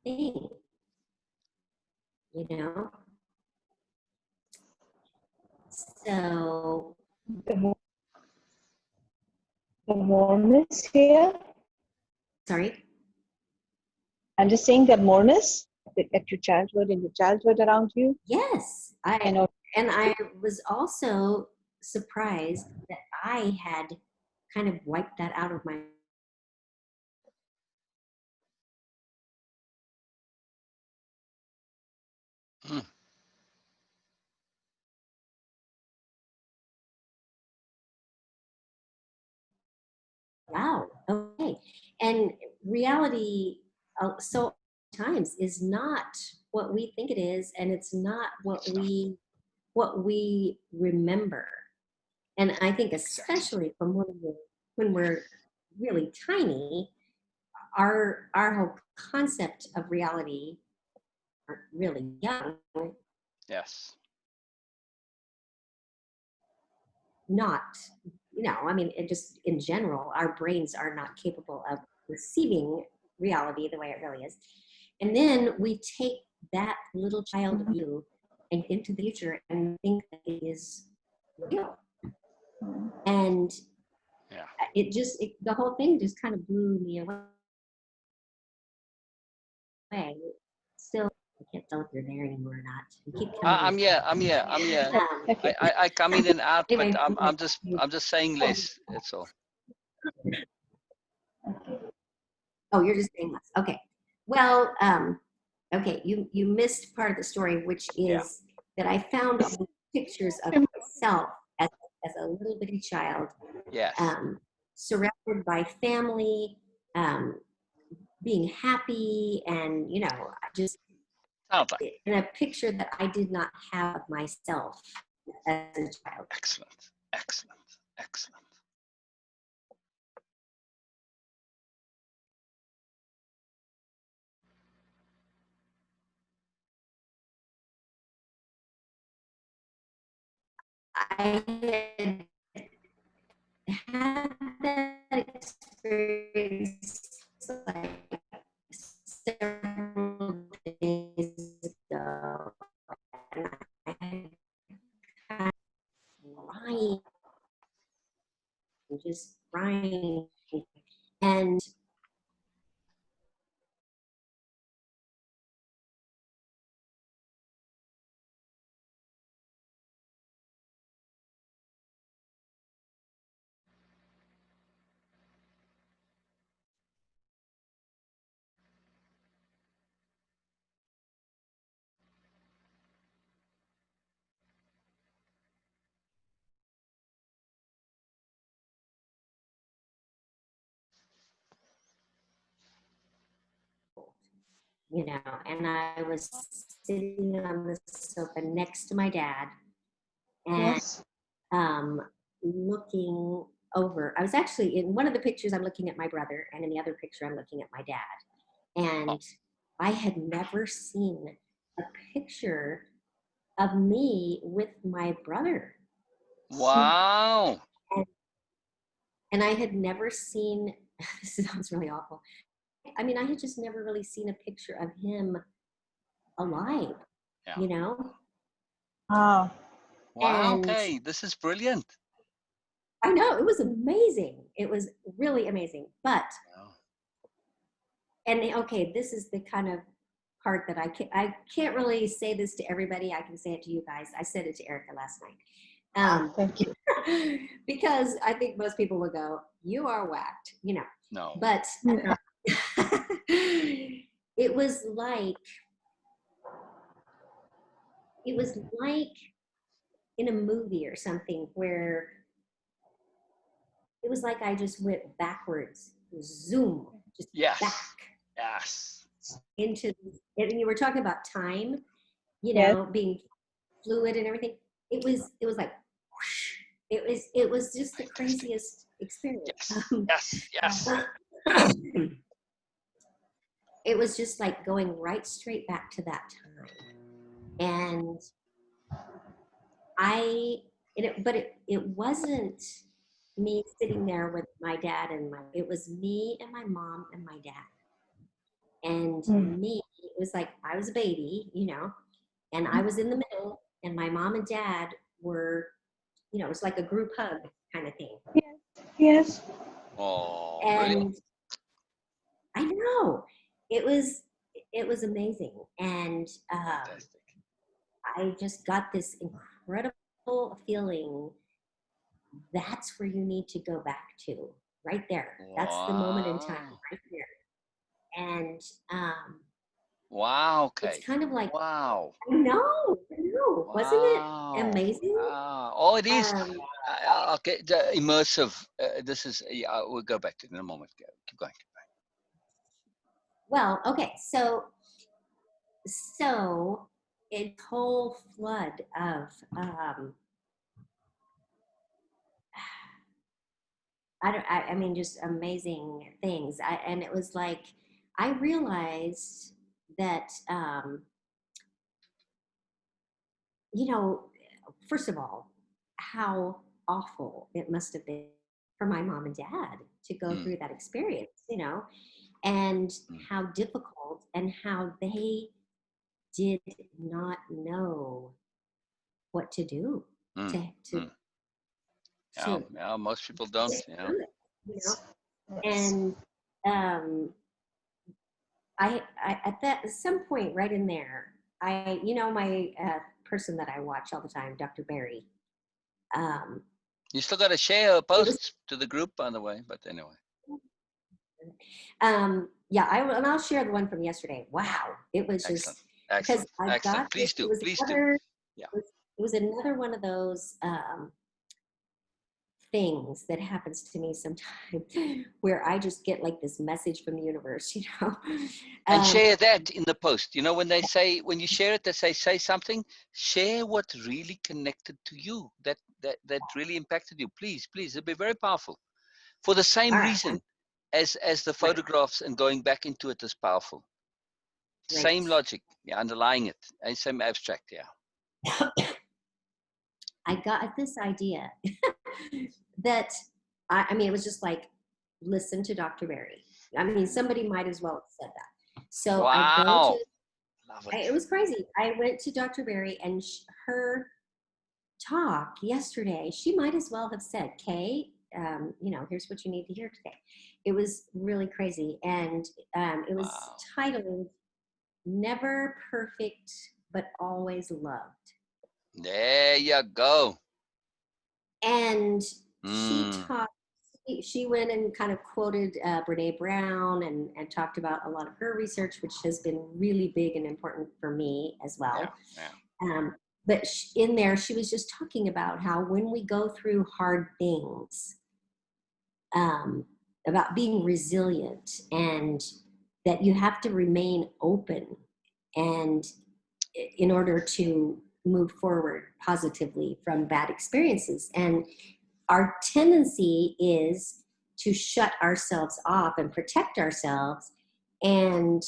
thing, you know? So The moreness here. sorry. I'm just saying the moreness at your childhood and your childhood around you. Yes, I know. and I was also surprised that I had kind of wiped that out of my wow, okay. And reality so times is not what we think it is, and it's not what we remember. And I think especially from when we're really tiny, our whole concept of reality are really young, Yes. not, I mean, it just in general, our brains are not capable of receiving reality the way it really is. And then we take that little child view and into the future and think that it is real. And Yeah. the whole thing just kind of blew me away. Still, I can't tell if you're there anymore or not. You keep coming I'm here. I come in and out, but Anyway, I'm just saying less. That's all. oh, you're just saying less. Okay. Well, okay, you missed part of the story, which is that I found all the pictures of myself as a little bitty child, Yes. surrounded by family, being happy, and just Sounds like in a picture that I did not have of myself as a child. excellent. I had that experience like several days ago, and I had kind of crying, just crying, and and I was sitting on the sofa next to my dad, and looking over. I was actually in one of the pictures, I'm looking at my brother, and in the other picture, I'm looking at my dad. And I had never seen a picture of me with my brother. Wow. And I had never seen, this sounds really awful. I mean, I had just never really seen a picture of him alive, Wow. Wow. And Okay, this is brilliant. I know, it was amazing. It was really amazing. But, and okay, this is the kind of part that I can't really say this to everybody. I can say it to you guys. I said it to Erica last night. Thank you. Because I think most people would go, you are whacked, No. But it was like in a movie or something where it was like I just went backwards, zoom, just back. Yes. Into, and you were talking about time, being fluid and everything. It was like, whoosh. It was just the craziest experience. Yes. It was just like going right straight back to that time. And it wasn't me sitting there with my dad it was me and my mom and my dad, and me was like I was a baby, you know, and I was in the middle, and my mom and dad were, you know, it was like a group hug kind of thing. Yes. Oh, brilliant. And I know it was amazing, and Fantastic. I just got this incredible feeling. That's where you need to go back to, right there. That's the moment in time, Wow. right there. And Wow. it's Okay. kind of like, Wow. I know, wasn't it Wow. amazing? Wow. Oh, it is. Um, Okay. The immersive. This is. Yeah. We'll go back to it in a moment. Keep going. well, okay, so a whole flood of I mean, just amazing things. And it was like I realized that you know, first of all, how awful it must have been for my mom and dad to go Mm, through that experience, you know, and mm, how difficult and how they did not know what to do mm, to to mm. Yeah. to Yeah. Most people don't. get Yeah. through it, you know. Yes. And um, I at that at some point right in there, I you know my person that I watch all the time, Dr. Barry. Um, You still got to share it was posts to the group, by the way. But anyway. yeah, and I'll share the one from yesterday. Wow, it was Excellent. just because Excellent. I got Excellent. this. Please do. Please do. Yeah. It was another one of those things that happens to me sometimes where I just get like this message from the universe, you know. And Um, share that in the post. You know, when they say, when you share it, they say something. Share what really connected to you. That really impacted you. Please, please. It'll be very powerful. For the same all right, reason as the right, photographs and going back into it is powerful. right. Same logic, yeah, underlying it, and same abstract, yeah. I got this idea that I mean, it was just like listen to Dr. Barry. I mean, somebody might as well have said that. So I go to Wow, love it. it was crazy. I went to Dr. Barry and her talk yesterday, she might as well have said, Kay, you know, here's what you need to hear today. It was really crazy. And it was Wow. titled Never Perfect, but Always Loved. There you go. And she Mm, talked, she went and kind of quoted Brene Brown and talked about a lot of her research, which has been really big and important for me as yeah, well. yeah. But in there, she was just talking about how when we go through hard things, um, about being resilient and that you have to remain open and in order to move forward positively from bad experiences. And our tendency is to shut ourselves off and protect ourselves and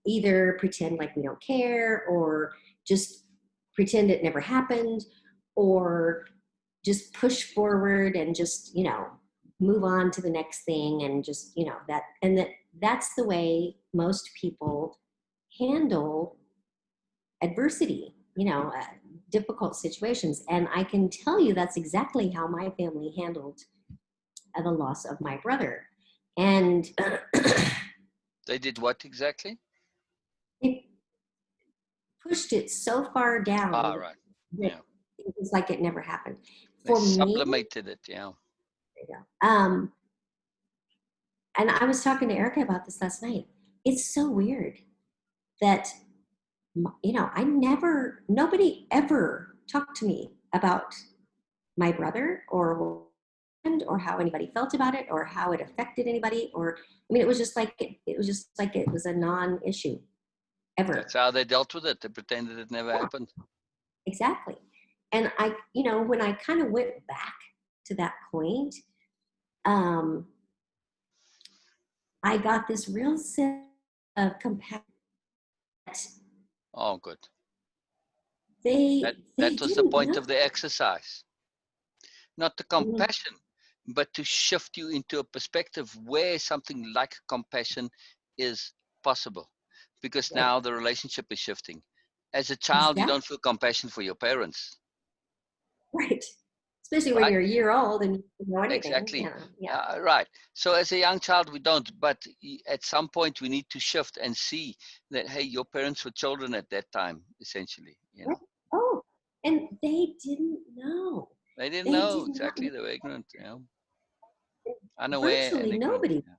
either pretend like we don't care or just pretend it never happened or just push forward and just, you know, move on to the next thing and just, you know, that's the way most people handle adversity, you know, difficult situations. And I can tell you that's exactly how my family handled the loss of my brother. And They did what exactly? it pushed it so far Ah, down right. that Yeah. it was like it never happened. They For me, sublimated it, yeah. and I was talking to Erica about this last night. It's so weird that, you know, nobody ever talked to me about my brother or how anybody felt about it or how it affected anybody or I mean it was just like it was just like it was a non-issue That's ever. how they dealt with it. They pretended it never Yeah, happened. exactly. And I, you know, when I kind of went back to that point, um, I got this real sense of compassion. Oh, good. That They was the didn't point know. of the exercise. Not the compassion, but to shift you into a perspective where something like compassion is possible. because Right. now the relationship is shifting. As a child, you Exactly. don't feel compassion for your parents, Right. Especially when right? you're a year old and you don't know anything. Exactly. Yeah. Right. So as a young child, we don't, but at some point we need to shift and see that, hey, your parents were children at that time, essentially, you Right. know. Oh, and they didn't know. They didn't They know did not exactly. know. They were ignorant, you know, unaware and Virtually ignorant. nobody. Yeah,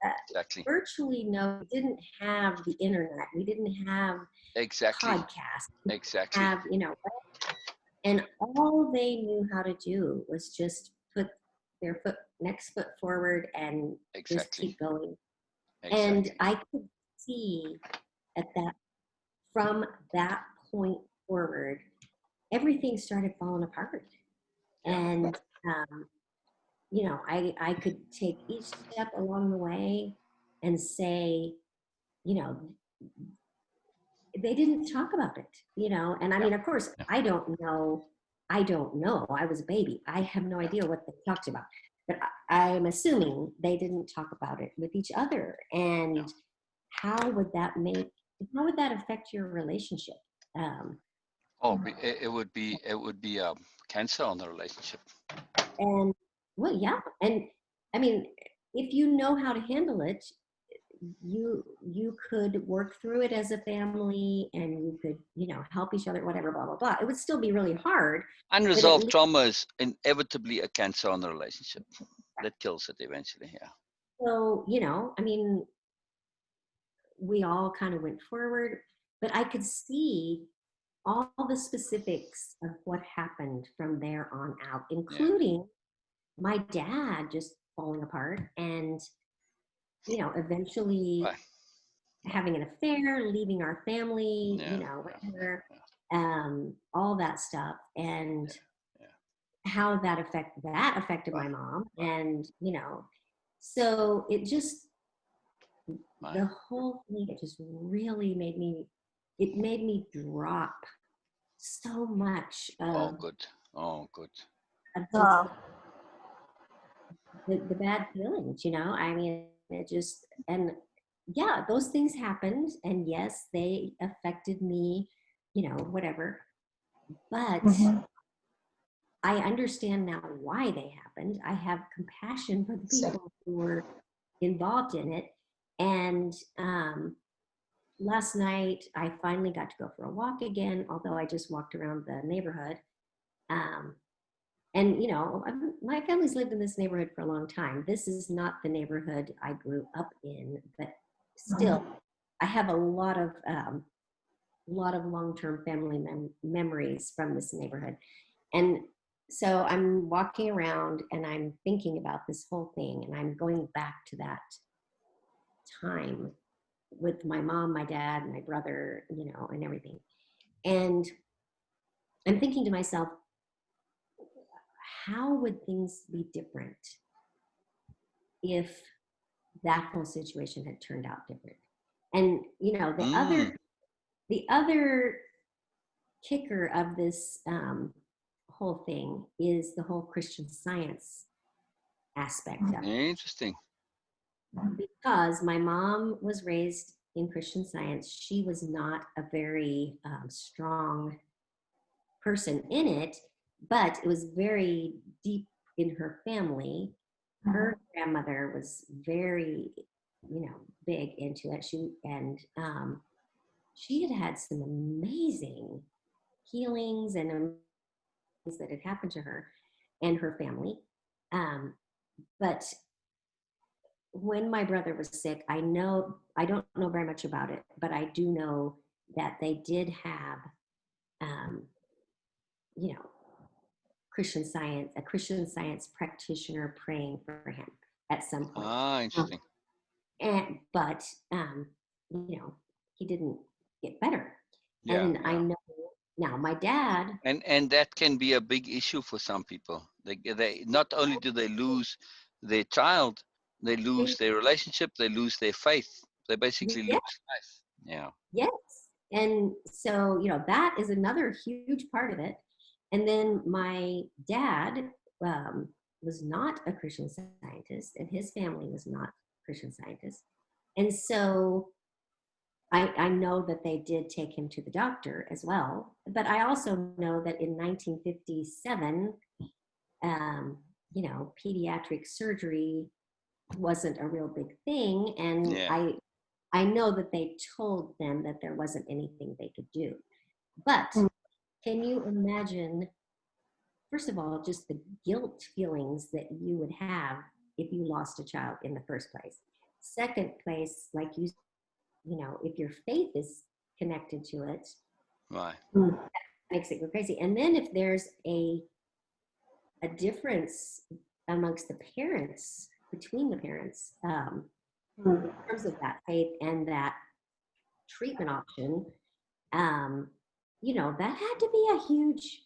Uh, exactly. virtually no. We didn't have the internet. We didn't have Exactly. podcasts. We didn't Exactly. have, and all they knew how to do was just put their next foot forward and just Exactly. keep going. And Exactly. I could see at that from that point forward, everything started falling apart. Yeah. And I could take each step along the way and say, you know, they didn't talk about it, and I Yeah. mean, of course, Yeah. I don't know. I was a baby. I have no idea what they talked about, but I'm assuming they didn't talk about it with each other. Yeah. And how would that affect your relationship? Um, Oh, it would be cancer on the relationship. and well, yeah. And I mean, if you know how to handle it, you could work through it as a family, and you could, help each other, whatever, blah, blah, blah. It would still be really hard, but at Unresolved least, trauma is inevitably a cancer on the relationship that kills it eventually. Yeah. so, I mean, we all kind of went forward, but I could see all the specifics of what happened from there on out, Yeah. including my dad just falling apart and, eventually Right. Right. having an affair, leaving our family, Yeah. Yeah. whatever, all that stuff, and Yeah. Yeah. how that affected Right. my mom, Right. and so Right. the whole thing, it just really made me drop so much Oh, good. Oh, good. of just Wow. the bad feelings. I mean, it just, and yeah, those things happened, and yes, they affected me, whatever, but Mhm. I understand now why they happened. I have compassion for the So, people who were involved in it. And last night, I finally got to go for a walk again, although I just walked around the neighborhood. Um, and, my family's lived in this neighborhood for a long time. This is not the neighborhood I grew up in, but still, mhm. I have a lot of long-term family memories from this neighborhood. And so I'm walking around and I'm thinking about this whole thing, and I'm going back to that time with my mom, my dad, my brother, and everything. And I'm thinking to myself, how would things be different if that whole situation had turned out different? And the Mm. other kicker of this whole thing is the whole Christian Science aspect of it, Interesting. because my mom was raised in Christian Science. She was not a very strong person in it, but it was very deep in her family. Her grandmother was very, big into it. She had had some amazing healings and things that had happened to her and her family. Um, but when my brother was sick, I don't know very much about it, but I do know that they did have, um, you know, a Christian Science practitioner praying for him at some point. Ah, Um, interesting. but you know, he didn't get better. Yeah. And I Yeah. know now my dad, And that can be a big issue for some people. They not only do they lose their child, they lose their relationship, they lose their faith. They basically yeah, lose life. Yeah. yes. And so, that is another huge part of it. And then my dad um, was not a Christian Scientist, and his family was not Christian Scientists. And so I know that they did take him to the doctor as well, but I also know that in 1957, um, pediatric surgery wasn't a real big thing, and Yeah. I know that they told them that there wasn't anything they could do. But can you imagine, first of all, just the guilt feelings that you would have if you lost a child in the first place? Second place, like if your faith is connected to it, Right. Mm. makes it go crazy. And then if there's a difference amongst the parents, between the parents, Mm. in terms of that faith and that treatment option, um, that had to be a huge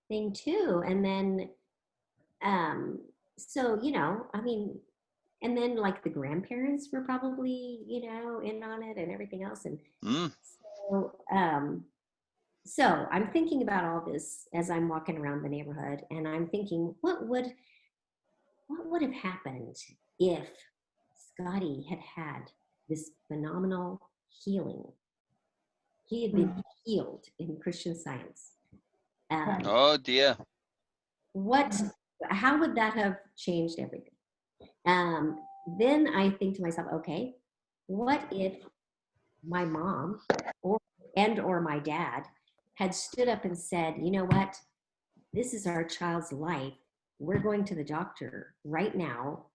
thing too. And then, so, I mean, and then like the grandparents were probably, in on it and everything else. And Mm. so I'm thinking about all this as I'm walking around the neighborhood, and I'm thinking, what would have happened if Scotty had had this phenomenal healing? He had been healed in Christian Science. Right. Um, Oh dear. what? How would that have changed everything? Um, then I think to myself, okay, what if my mom or my dad had stood up and said, you know what, this is our child's life. We're going to the doctor right now.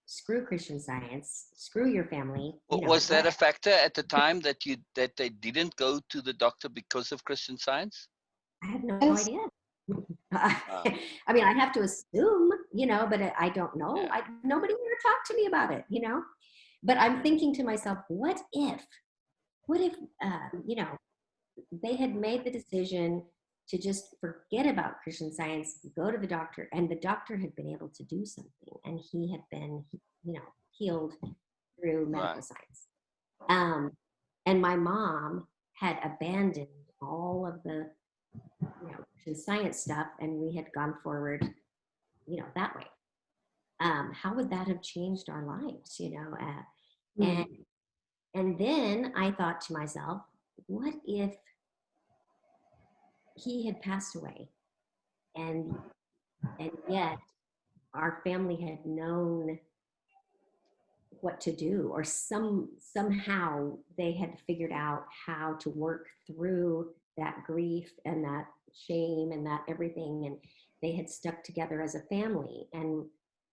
Screw Christian Science. Screw your family. Was that a What? factor at the time that they didn't go to the doctor because of Christian Science? I have no Yes. idea. Wow. I mean, I have to assume, but I don't know. Yeah. Nobody ever talked to me about it. But I'm thinking to myself, what if, they had made the decision to just forget about Christian Science, go to the doctor, and the doctor had been able to do something, and he had been, healed through Right. medical science. Um, and my mom had abandoned all of the, Christian Science stuff, and we had gone forward, that way. How would that have changed our lives? And Mm. and then I thought to myself, what if he had passed away, and yet our family had known what to do, or somehow they had figured out how to work through that grief and that shame and that everything, and they had stuck together as a family, and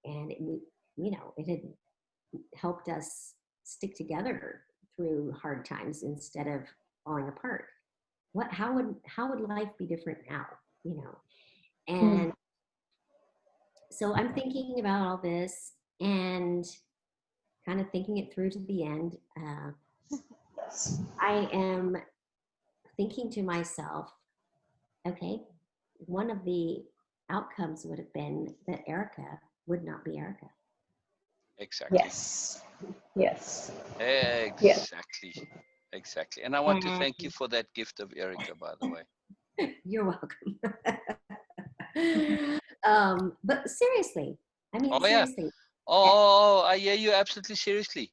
it had helped us stick together through hard times instead of falling apart. How would life be different now? And Mm. so I'm thinking about all this and kind of thinking it through to the end. Yes. I am thinking to myself, okay, one of the outcomes would have been that Erica would not be Erica. Exactly. Yes. Yes. Yes. Exactly. Exactly. And I want to And thank you for that gift of Erica, by the way. you're welcome. But seriously, I mean, Oh yeah. seriously, Oh, I hear you absolutely seriously.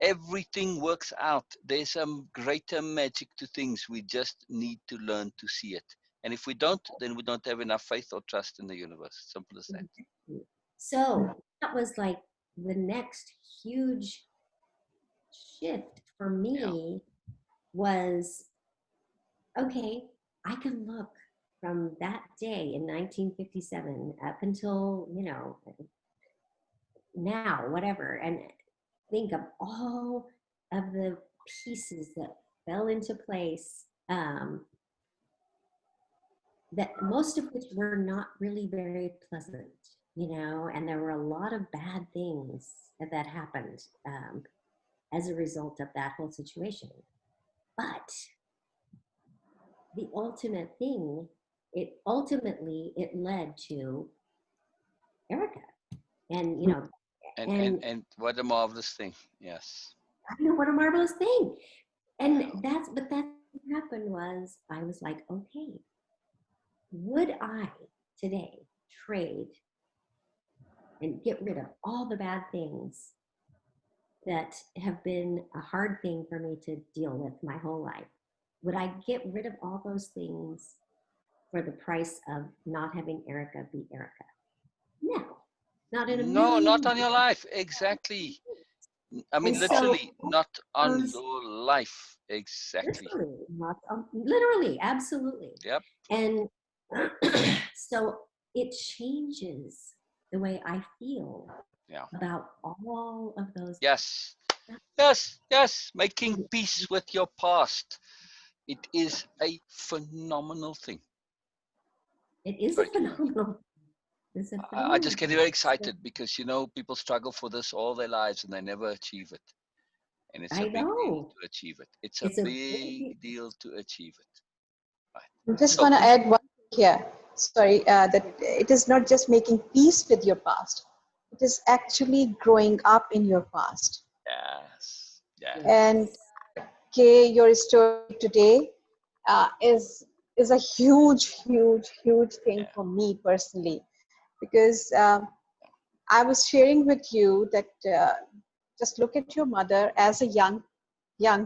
Everything works out. There's some greater magic to things. We just need to learn to see it. And if we don't, then we don't have enough faith or trust in the universe. Simple as that. so that was like the next huge shift for Yeah. me was, okay, I can look from that day in 1957 up until, now, whatever, and think of all of the pieces that fell into place, that most of which were not really very pleasant, and there were a lot of bad things that happened, as a result of that whole situation. But the ultimate thing, it led to Erica. And and And what a marvelous thing. Yes. I know, what a marvelous thing. And Yeah. but that's what happened was, I was like, okay, would I today trade and get rid of all the bad things that have been a hard thing for me to deal with my whole life. Would I get rid of all those things for the price of not having Erica be Erica? No, not in a No, not million on your life. Exactly. I years. mean, And so literally, not on those your life. Exactly. literally, not literally, absolutely. Yep. And so it changes the way I feel Yeah. about all of those. Yes. Yes. Yes. Making peace with your past. It is a phenomenal thing. It is a Very true. phenomenal. It's a I just phenomenal get thing. very So, excited because, people struggle for this all their lives and they never achieve it. And it's a I big deal know to achieve it. It's a it's a big deal. big deal to achieve it. Right. I just So, want to add one thing here. Sorry, that it is not just making peace with your past. It is actually growing up in your past. yes. And Yes. Kay, your story today is a huge thing Yeah. for me personally, because I was sharing with you that just look at your mother as a young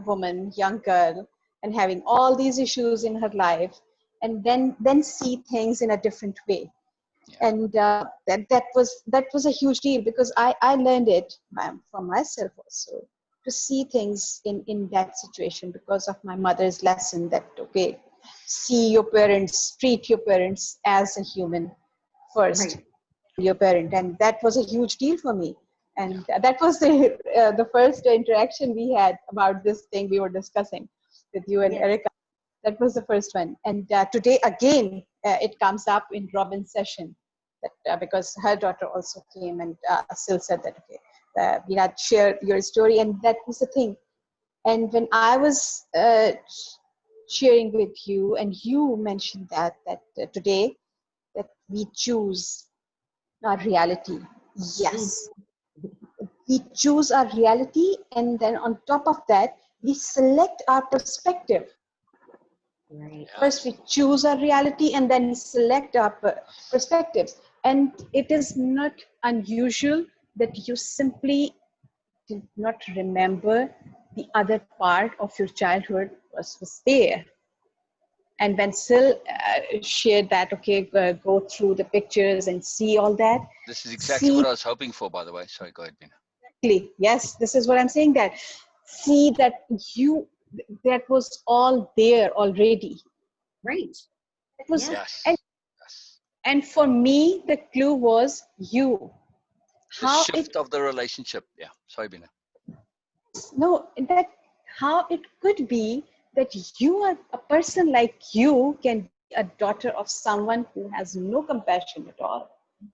woman, young girl, and having all these issues in her life, and then see things in a different way. Yeah. And that was a huge deal, because I learned it from myself also, to see things in that situation, because of my mother's lesson that, okay, see your parents, treat your parents as a human first, Right. your parent. And that was a huge deal for me. Yeah. And that was the first interaction we had about this thing we were discussing with you and Yes. Erica. That was the first one. And today again, it comes up in Robin's session, that because her daughter also came, and still said that, okay, Beena, share your story. And that was the thing. And when I was sharing with you, and you mentioned that today, that we choose our reality. Mm, Yes, we choose our reality, and then on top of that, we select our perspective. right. First, Yes. we choose our reality, and then we select our perspectives. And it is not unusual that you simply did not remember the other part of your childhood was there. And when Sil shared that, okay, go through the pictures and see all that, This is exactly see what I was hoping for, by the way. Sorry, go ahead, Bina. exactly, yes, this is what I'm saying, that see that you, that was all there already. Right. It was, Yes. and Yes. Yes. and for me, the clue was you. The How it, shift of the relationship. Yeah. Sorry, Bina. no, that how it could be that you are a person like you can be a daughter of someone who has no compassion at all,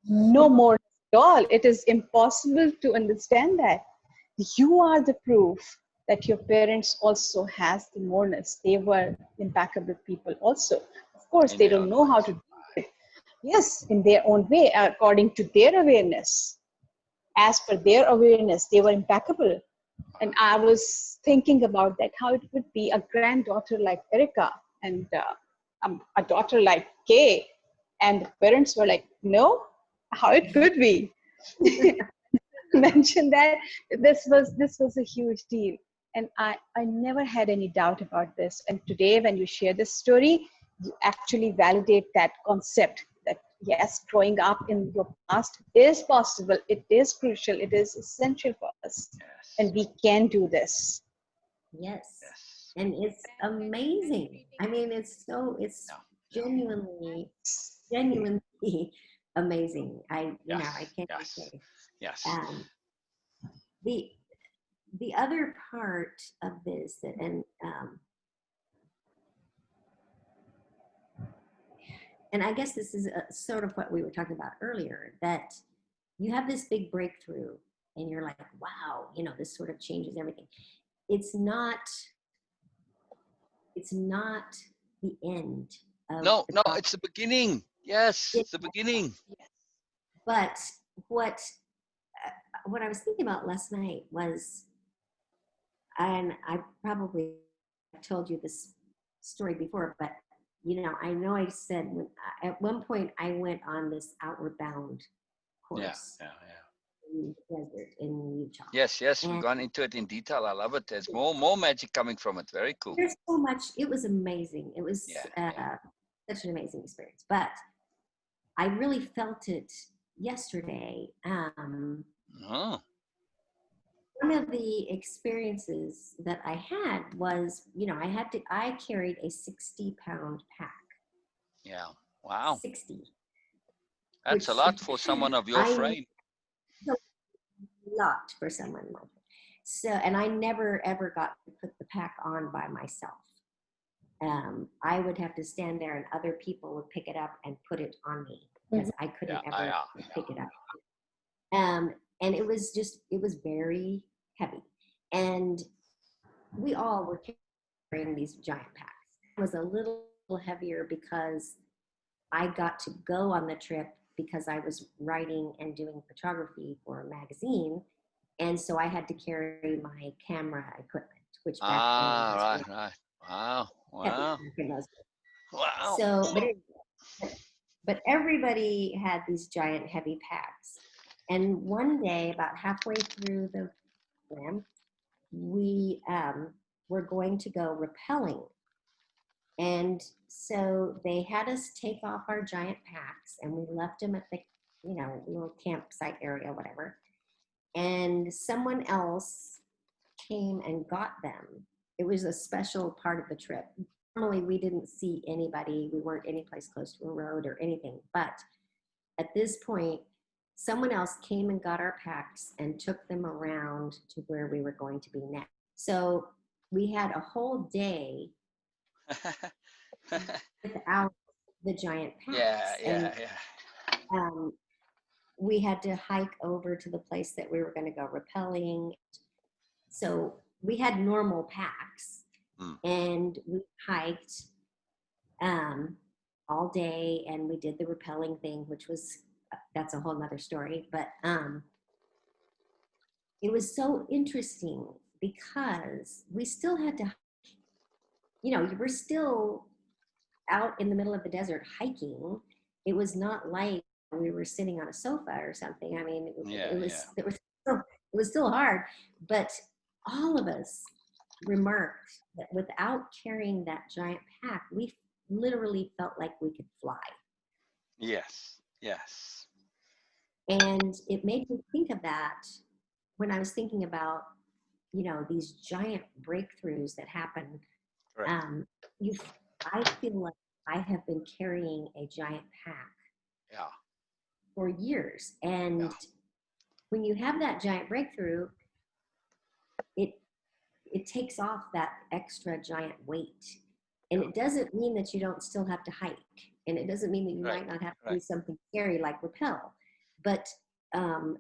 no more at all. It is impossible to understand that. You are the proof that your parents also has the moreness. They were impeccable people also. Of course, In they their don't own know how ways. to do it. Yes, in their own way, according to their awareness. As per their awareness, they were impeccable. And I was thinking about that, how it would be a granddaughter like Erica, and a daughter like Kay. And the parents were like, no, how it could be. Mentioned that this was a huge deal. And I never had any doubt about this. And today, when you share this story, you actually validate that concept, that yes, growing up in your past is possible, it is crucial, it is essential for us, Yes. and we can do this. Yes. Yes. And it's amazing. I mean, it's Yeah. Yeah. genuinely, genuinely amazing. I Yes. can't even Yes. say. Yes. Um, the the other part of this, and I guess this is sort of what we were talking about earlier, that you have this big breakthrough, and you're like, wow, this sort of changes everything. It's not, it's not the end of No, the no, process. it's the beginning. Yes, it's the beginning. But what what I was thinking about last night was, and I probably told you this story before, but I know I said at one point I went on this Outward Bound Yeah. course. Yeah. Yeah. the desert in Utah. Yes, yes, we've And gone into it in detail. I love it. There's more magic coming from it. Very cool. there's so much. It was amazing. It was Yeah, yeah. such an amazing experience. But I really felt it yesterday. Oh, One of the experiences that I had was, I carried a 60-pound pack, yeah. Wow. 60, That's a which lot for someone of your I frame. a lot for someone like that. So, and I never ever got to put the pack on by myself. I would have to stand there, and other people would pick it up and put it on me because I Yeah, couldn't ever yeah. pick it up. And it was very heavy. And we all were carrying these giant packs. It was a little heavier because I got to go on the trip because I was writing and doing photography for a magazine. And so I had to carry my camera equipment, which back then Ah, was really right, right. Wow, heavy wow, back in those days. wow. So, but everybody had these giant heavy packs. And one day, about halfway through the program, we were going to go rappelling. And so they had us take off our giant packs, and we left them at the, little campsite area, whatever. And someone else came and got them. It was a special part of the trip. Normally, we didn't see anybody. We weren't any place close to a road or anything. But at this point, someone else came and got our packs and took them around to where we were going to be next. So we had a whole day without the giant Yeah, packs. yeah, And yeah. we had to hike over to the place that we were going to go rappelling. So we had normal packs, Mm. and we hiked all day, and we did the rappelling thing, which was, that's a whole nother story. But it was so interesting because we still had to, you were still out in the middle of the desert hiking. It was not like we were sitting on a sofa or something. I mean, Yeah, yeah. it was still hard, but all of us remarked that without carrying that giant pack, we literally felt like we could fly. Yes, yes. And it made me think of that when I was thinking about, these giant breakthroughs that happen. Correct. Um, you, I feel like I have been carrying a giant pack Yeah, for years. yeah. And when you have that giant breakthrough, it it takes off that extra giant weight. And Yeah. it doesn't mean that you don't still have to hike. And it doesn't mean that you Right, might not have to do right. something scary like rappel. But um,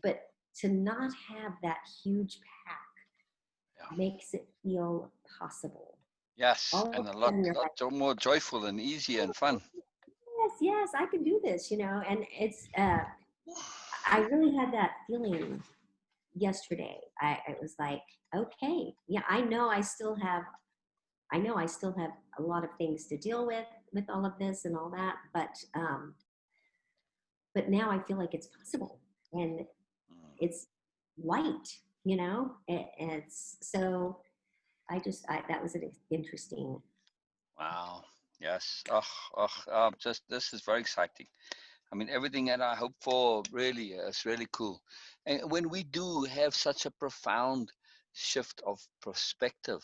but to not have that huge pack Yeah. makes it feel possible. Yes, All of and a a lot, sudden you're like, more joyful and easy and fun. yes, I can do this, and it's I really had that feeling yesterday. I was like, okay, yeah, I know I still have a lot of things to deal with all of this and all that, but now I feel like it's possible, and Mm. it's light, and it's so that was an interesting. Wow. Yes. Just this is very exciting. I mean, everything that I hope for really is really cool. And when we do have such a profound shift of perspective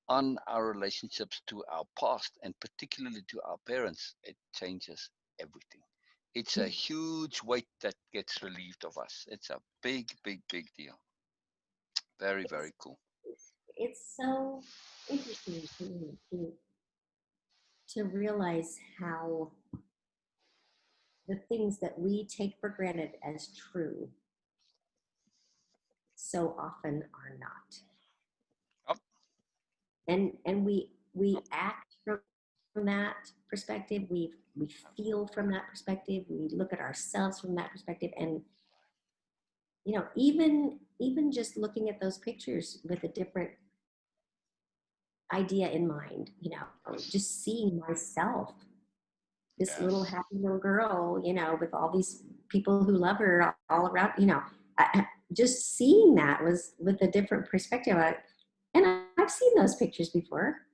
on our relationships to our past and particularly to our parents, it changes everything. It's a huge weight that gets relieved of us. It's a big, big, big deal. Very, It's very cool. it's so interesting to me to realize how the things that we take for granted as true so often are not. Yep. And we act from that perspective. We feel from that perspective. We look at ourselves from that perspective. And even just looking at those pictures with a different idea in mind, Yes. just seeing myself, this little Yes. happy little girl, with all these people who love her all around, just seeing that was with a different perspective. And I've seen those pictures before,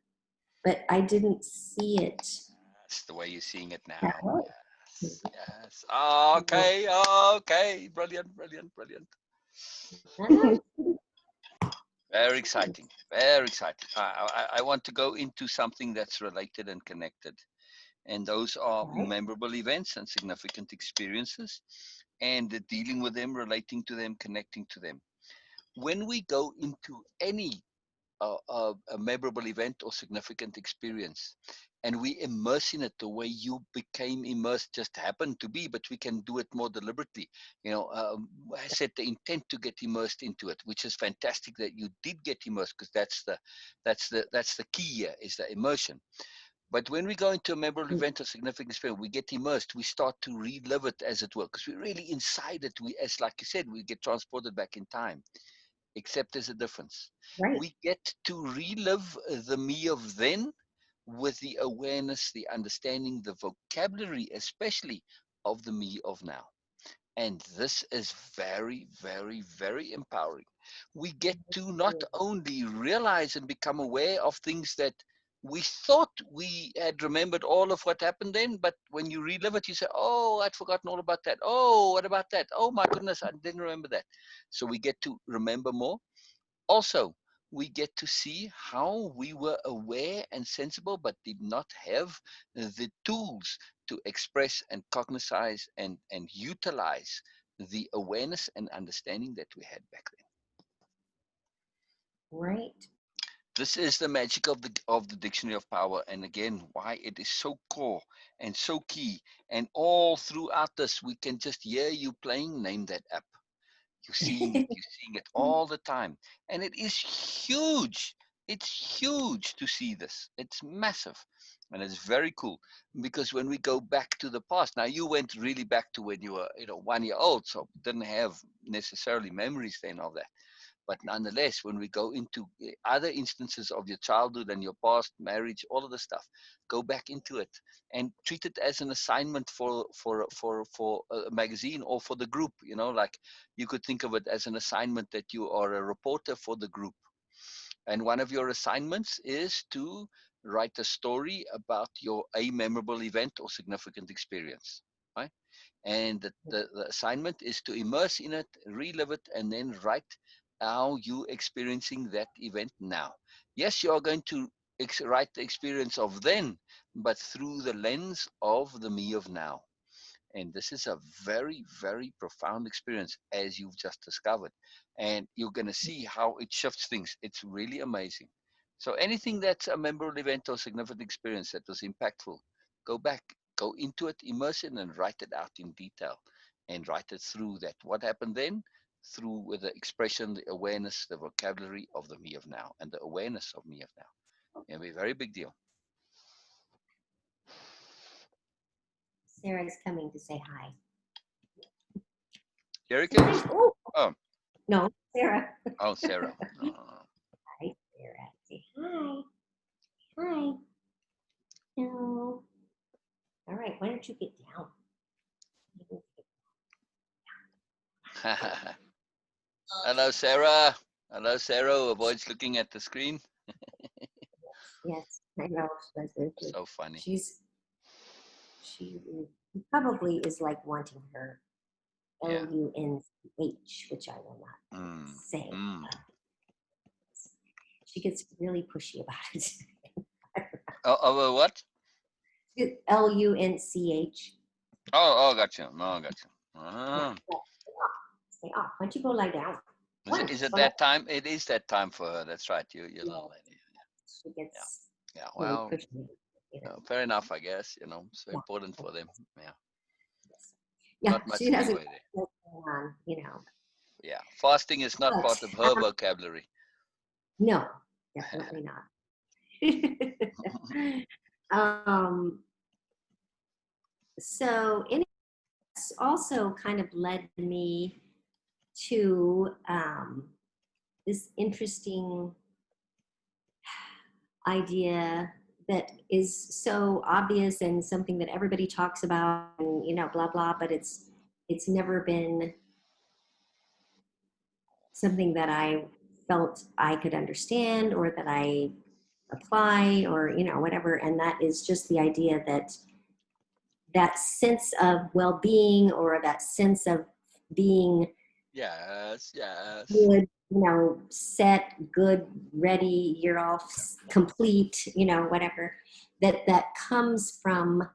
but I didn't see it That's the way you're seeing it that now. way. Yes, yes. Okay, okay. Brilliant, brilliant, brilliant. Very exciting, very exciting. I want to go into something that's related and connected. And those are Right. memorable events and significant experiences, and dealing with them, relating to them, connecting to them. When we go into any a memorable event or significant experience, and we immerse in it the way you became immersed just happened to be, but we can do it more deliberately. I set the intent to get immersed into it, which is fantastic that you did get immersed, because that's the key here, is the immersion. But when we go into a memorable event or significant experience, we get immersed. We start to relive it, as it were, because we're really inside it. We, as like you said, we get transported back in time. Except there's a difference. Right. We get to relive the me of then with the awareness, the understanding, the vocabulary, especially of the me of now. And this is very, very, very empowering. We get to not only realize and become aware of things that we thought we had remembered all of what happened then, but when you relive it, you say, oh, I'd forgotten all about that. Oh, what about that? Oh, my goodness, I didn't remember that. So we get to remember more. Also, we get to see how we were aware and sensible, but did not have the tools to express and cognize and utilize the awareness and understanding that we had back then. Right. This is the magic of the Dictionary of Power, and again, why it is so core and so key. And all throughout this, we can just hear you playing Name That App. You're seeing it all the time. And it is huge. It's huge to see this. It's massive. And it's very cool, because when we go back to the past, now you went really back to when you were, 1 year old, so didn't have necessarily memories then of that. But nonetheless, when we go into other instances of your childhood and your past, marriage, all of the stuff, go back into it and treat it as an assignment for a magazine or for the group. Like you could think of it as an assignment that you are a reporter for the group. And one of your assignments is to write a story about a memorable event or significant experience, right? And the assignment is to immerse in it, relive it, and then write how you experiencing that event now. Yes, you are going to write the experience of then, but through the lens of the me of now. And this is a very, very profound experience, as you've just discovered. And you're going to see how it shifts things. It's really amazing. So anything that's a memorable event or significant experience that was impactful, go back, go into it, immerse it, and write it out in detail. And write it through that. What happened then? Through with the expression, the awareness, the vocabulary of the me of now, and the awareness of me of now. It'll be a very big deal. Sarah's coming to say hi. Erica? Oh, Oh, no, Sarah. oh, Sarah. Hi, Sarah. Say hi. Hi. No. All right, why don't you get down? Hello, Sarah. Hello, Sarah. Avoids looking at the screen. Yes, I know. So funny. She probably is like wanting her Yeah. LUNCH, which I will not say. She gets really pushy about it. Oh, what? LUNCH. Oh, gotcha. No, gotcha. Yeah, stay off. Why don't you go lie down? Is it that time? It is that time for her. That's right. You little lady. She gets Yeah. really Well, pushy. fair enough, I guess. It's so Yeah. important for them. Yeah. Yeah, Not much she doesn't leeway there. go on, Yeah. Fasting is not But, part of her vocabulary. no, definitely not. So it's also kind of led me to this interesting idea that is so obvious and something that everybody talks about and blah blah, but it's never been something that I felt I could understand or that I apply or, you know, whatever. And that is just the idea that that sense of well-being or that sense of being Yes, yes. good, you know, set, good, ready, you're all complete, you know, whatever, that comes from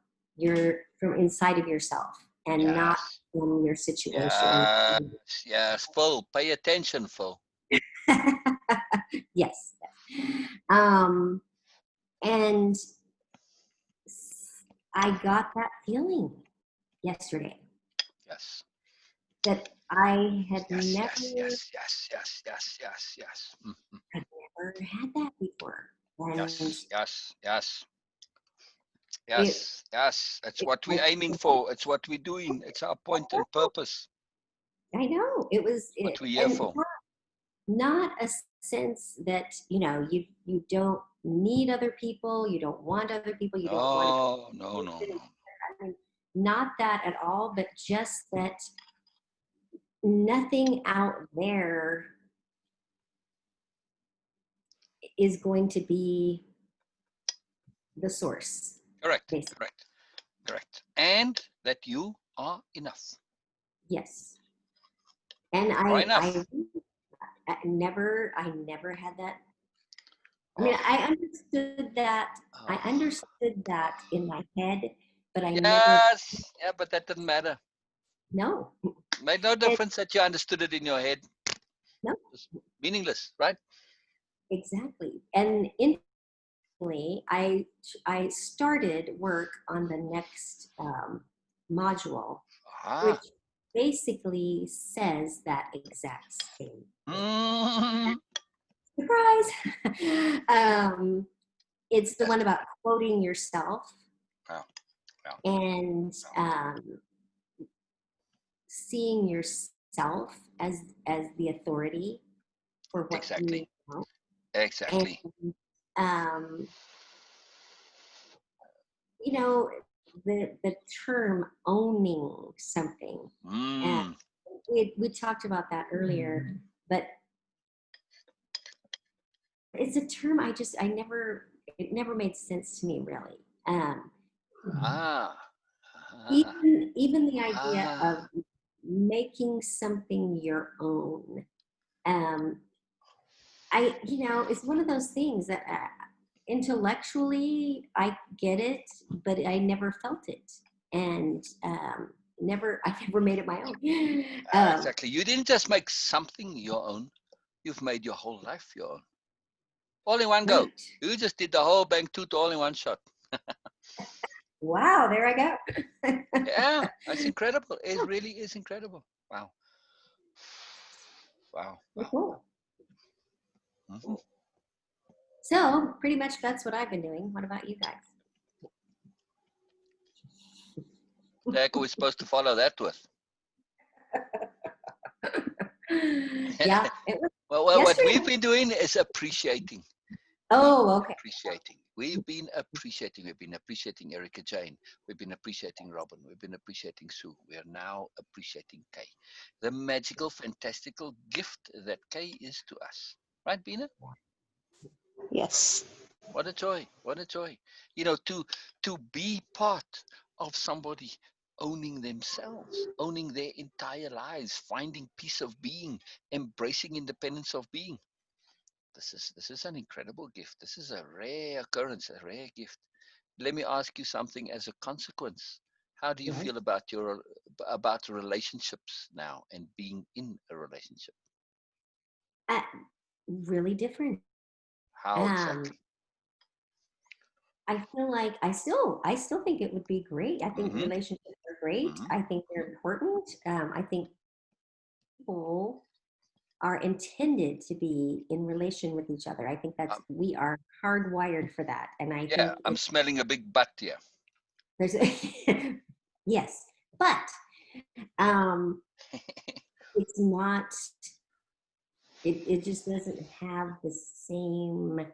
from inside of yourself and not Yes. from your situation. Yes. Yes. Phil, pay attention, Phil. Yes. Um, and I got that feeling yesterday Yes. that I had Yes, never, yes, yes, yes, yes, yes, yes, yes. Mhm. I'd never had that before. And Yes, yes, yes, it, yes, yes. It's it what we're like, aiming for. It's what we're doing. It's our point and purpose. I know it was, What we're here and for. not a sense that, you know, you don't need other people, you don't want other people, you don't want to No, no, no, be, no. I mean, not that at all, but just that nothing out there is going to be the source, Correct, basically. correct, correct. And that you are enough. Yes. And You are I enough. I never had that. I mean, Oh, I understood that. I oh, understood oh. that in my head, but I never. Yes, yeah, but that didn't matter. No. Made no And difference that you understood it in your head. no, It's meaningless, right? exactly. And instantly, I started work on the next module, which Ah. basically says that exact same thing. Mm. Surprise! It's the Yes. one about quoting yourself Yeah, yeah, and yeah. seeing yourself as the authority for what you Exactly. know. And Exactly. um, you know, the term owning something. Uh, Mm. we talked about that earlier, but it's a term I never, it never made sense to me really. Ah. Ah. Even the idea of Ah. making something your own. Um, I, you know, it's one of those things that intellectually I get it, but I never felt it, and I never made it my own. Um, Exactly. You didn't just make something your own. You've made your whole life your own. All in one go. right. You just did the whole bang toot all in one shot. Wow, there I go. Yeah, that's incredible. It really is incredible. Wow. Wow. Very Wow. cool. Mhm. So pretty much that's what I've been doing. What about you guys? The heck are we supposed to follow that with? Yeah, it was Well, what we've yesterday. been doing is appreciating. We've Oh, been okay. appreciating. We've been appreciating. We've been appreciating Erica Jane. We've been appreciating Robin. We've been appreciating Sue. We are now appreciating Kay. The magical, fantastical gift that Kay is to us. Right, Beena? Yes. What a joy. What a joy. You know, to be part of somebody owning themselves, owning their entire lives, finding peace of being, embracing independence of being. This is an incredible gift. This is a rare occurrence, a rare gift. Let me ask you something as a consequence. How do you Yes. feel about relationships now and being in a relationship? Uh, really different. How Um, exactly? I feel like I still think it would be great. I think Mm-hmm. relationships are great. Mm-hmm. I think they're important. I think people are intended to be in relation with each other. I think that's Um, we are hardwired for that. And I yeah, think I'm smelling a big butt here. there's yes, but um, it's not. It just doesn't have the same.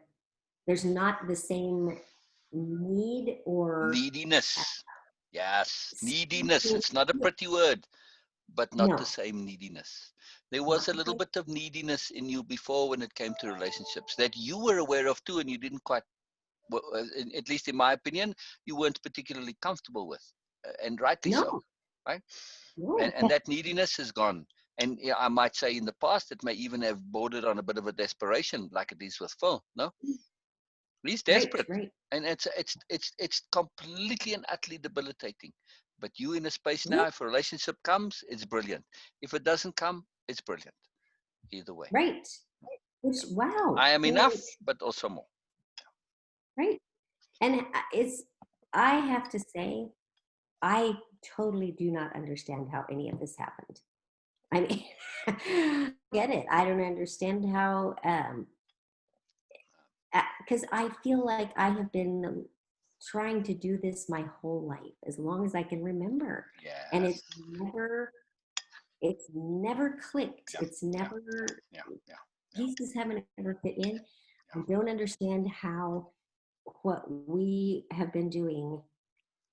There's not the same need or Neediness. Yes, neediness. seeking, It's not a pretty word. but not the No, same neediness. There was not a the little same. bit of neediness in you before when it came to relationships that you were aware of too, and you didn't quite, well, at least in my opinion, you weren't particularly comfortable with, and rightly so, No, right? And, no, and that neediness is gone. And yeah, I might say in the past, it may even have bordered on a bit of a desperation, like it is with Phil. No, he's right, desperate, right. and it's completely and utterly debilitating. But you in a space Yeah, now, if a relationship comes, it's brilliant. If it doesn't come, it's brilliant. Either way, right. Which, yeah. wow, I am you know, enough, but also more. right. And it's, I have to say, I totally do not understand how any of this happened. I mean, get it. I don't understand how, because I feel like I have been trying to do this my whole life, as long as I can remember. And Yes. it's never clicked. Yeah. It's Yeah. never, Yeah. Yeah. pieces haven't ever fit in. Yeah. I don't understand how what we have been doing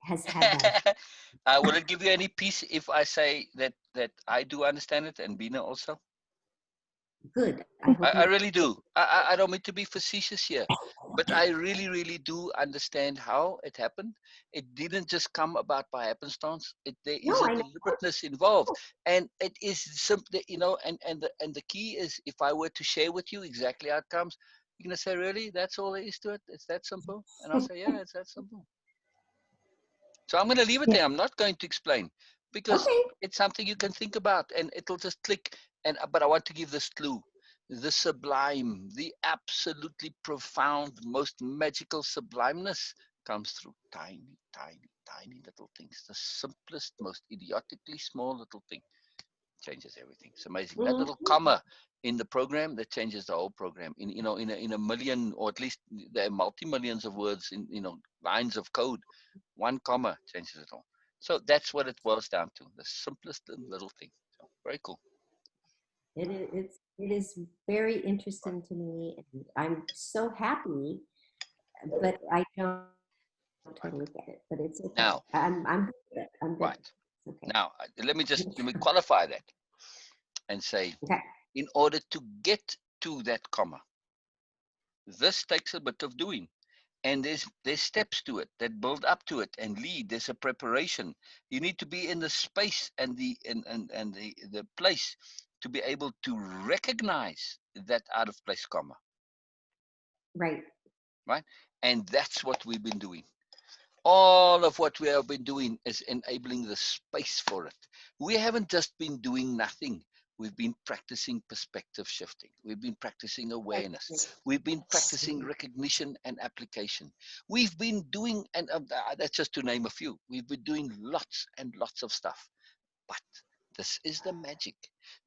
has had that effect. Yeah. Will it give you any peace if I say that I do understand it, and Beena also? Good. I hope I you. really do. I don't mean to be facetious here, but I really, really do understand how it happened. It didn't just come about by happenstance. There is No, a I know. deliberateness involved, and it is something, and the key is, if I were to share with you exactly how it comes, you're gonna say, really, that's all there is to it. It's that simple, and I'll say, yeah, it's that simple. So I'm going to leave it Yeah. there. I'm not going to explain, because Okay. it's something you can think about, and it'll just click. And but I want to give this clue: the sublime, the absolutely profound, most magical sublimeness comes through tiny, tiny, tiny little things. The simplest, most idiotically small little thing changes everything. It's amazing. That little Mhm. comma in the program, that changes the whole program. In a million, or at least there are multi-millions of words, in lines of code, one comma changes it all. So that's what it boils down to, the simplest little thing. So very cool. It is very interesting to me, and I'm so happy, but I don't Right. totally get it. But it's okay. Now, I'm good with it. I'm good. right. It's okay. Now, let me qualify that and say, Okay. in order to get to that comma, this takes a bit of doing. And there's steps to it that build up to it and lead. There's a preparation. You need to be in the space and the place to be able to recognize that out of place comma, Right. right? And that's what we've been doing. All of what we have been doing is enabling the space for it. We haven't just been doing nothing. We've been practicing perspective shifting. We've been practicing awareness. We've been practicing recognition and application. We've been doing, and that's just to name a few. We've been doing lots and lots of stuff. But this is the magic,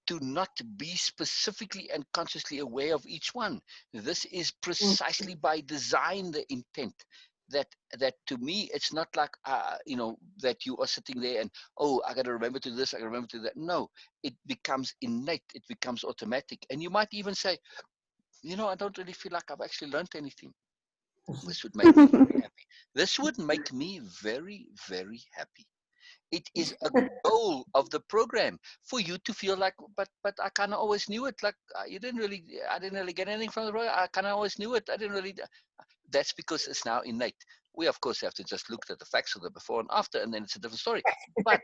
to not be specifically and consciously aware of each one. This is Mm. precisely by design, the intent. That to me, it's not like that you are sitting there and, oh, I got to remember to this, I got to remember to that. No, it becomes innate, it becomes automatic, and you might even say, I don't really feel like I've actually learned anything. This would make me very happy. This would make me very, very happy. It is a goal of the program for you to feel like, but I kind of always knew it. Like, I didn't really get anything from the program. I kind of always knew it. I didn't really. That's because it's now innate. We of course have to just look at the facts of the before and after, and then it's a different story. But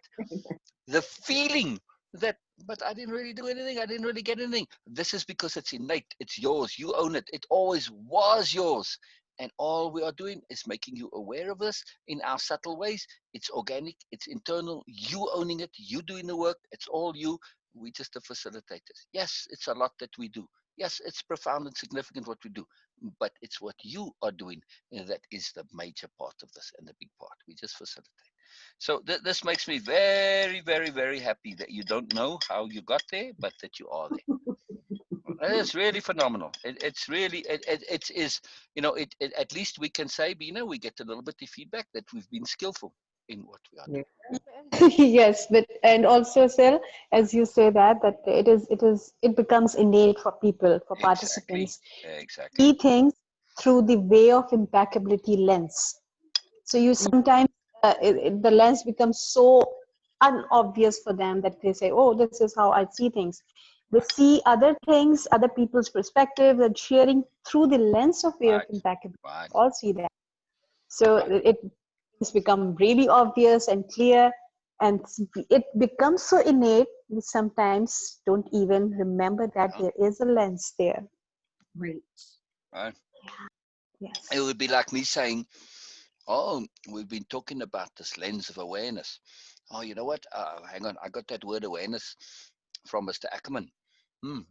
the feeling that, but I didn't really do anything, I didn't really get anything, this is because it's innate, it's yours, you own it, it always was yours. And all we are doing is making you aware of this in our subtle ways. It's organic, it's internal, you owning it, you doing the work, it's all you. We just the facilitators. Yes, it's a lot that we do. Yes, it's profound and significant what we do, but it's what you are doing that is the major part of this, and the big part. We just facilitate. So this makes me very, very, very happy that you don't know how you got there, but that you are there. It's really phenomenal. It's really, it is, at least we can say, Beena, we get a little bit of feedback that we've been skillful in what we are Yeah. Yes, but and also, Sil, as you say that it becomes innate for people, for doing. Exactly. participants. Exactly. See things through the way of impeccability lens. So you Mm. sometimes the lens becomes so unobvious for them, that they say, oh, this is how I see things. They see other things, other people's perspective, and sharing through the lens of fear of Right. impeccability. Right. All see that. So Right. it's become really obvious and clear, and it becomes so innate, we sometimes don't even remember that Yeah. there is a lens there. Right. Right. It Yes. would be like me saying, "Oh, we've been talking about this lens of awareness. Oh, you know what? Hang on, I got that word awareness from Mr. Ackerman.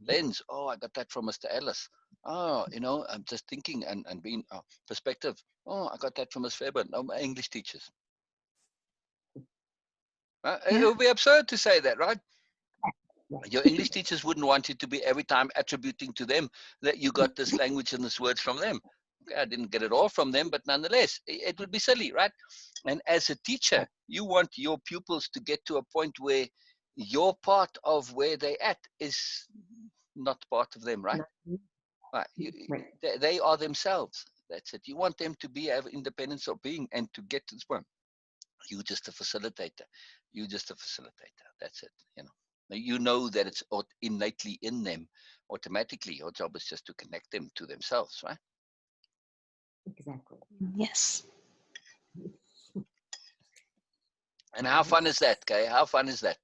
Lens. Oh, I got that from Mr. Ellis. Oh, I'm just thinking and being perspective. Oh, I got that from Miss Fairburn. Oh, my English teachers. It Yeah. would be absurd to say that, right? Right. Your English teachers wouldn't want you to be every time attributing to them that you got this language and this words from them. Okay, I didn't get it all from them, but nonetheless, it would be silly, right? And as a teacher, you want your pupils to get to a point where your part of where they at is not part of them, right? Not- Right. right. They are themselves. That's it. You want them to have independence of being and to get to this point. You just a facilitator. You just a facilitator. That's it. You know that it's innately in them automatically. Your job is just to connect them to themselves, right? Exactly. Yes. And how fun is Yes. that, Kay? How fun is that?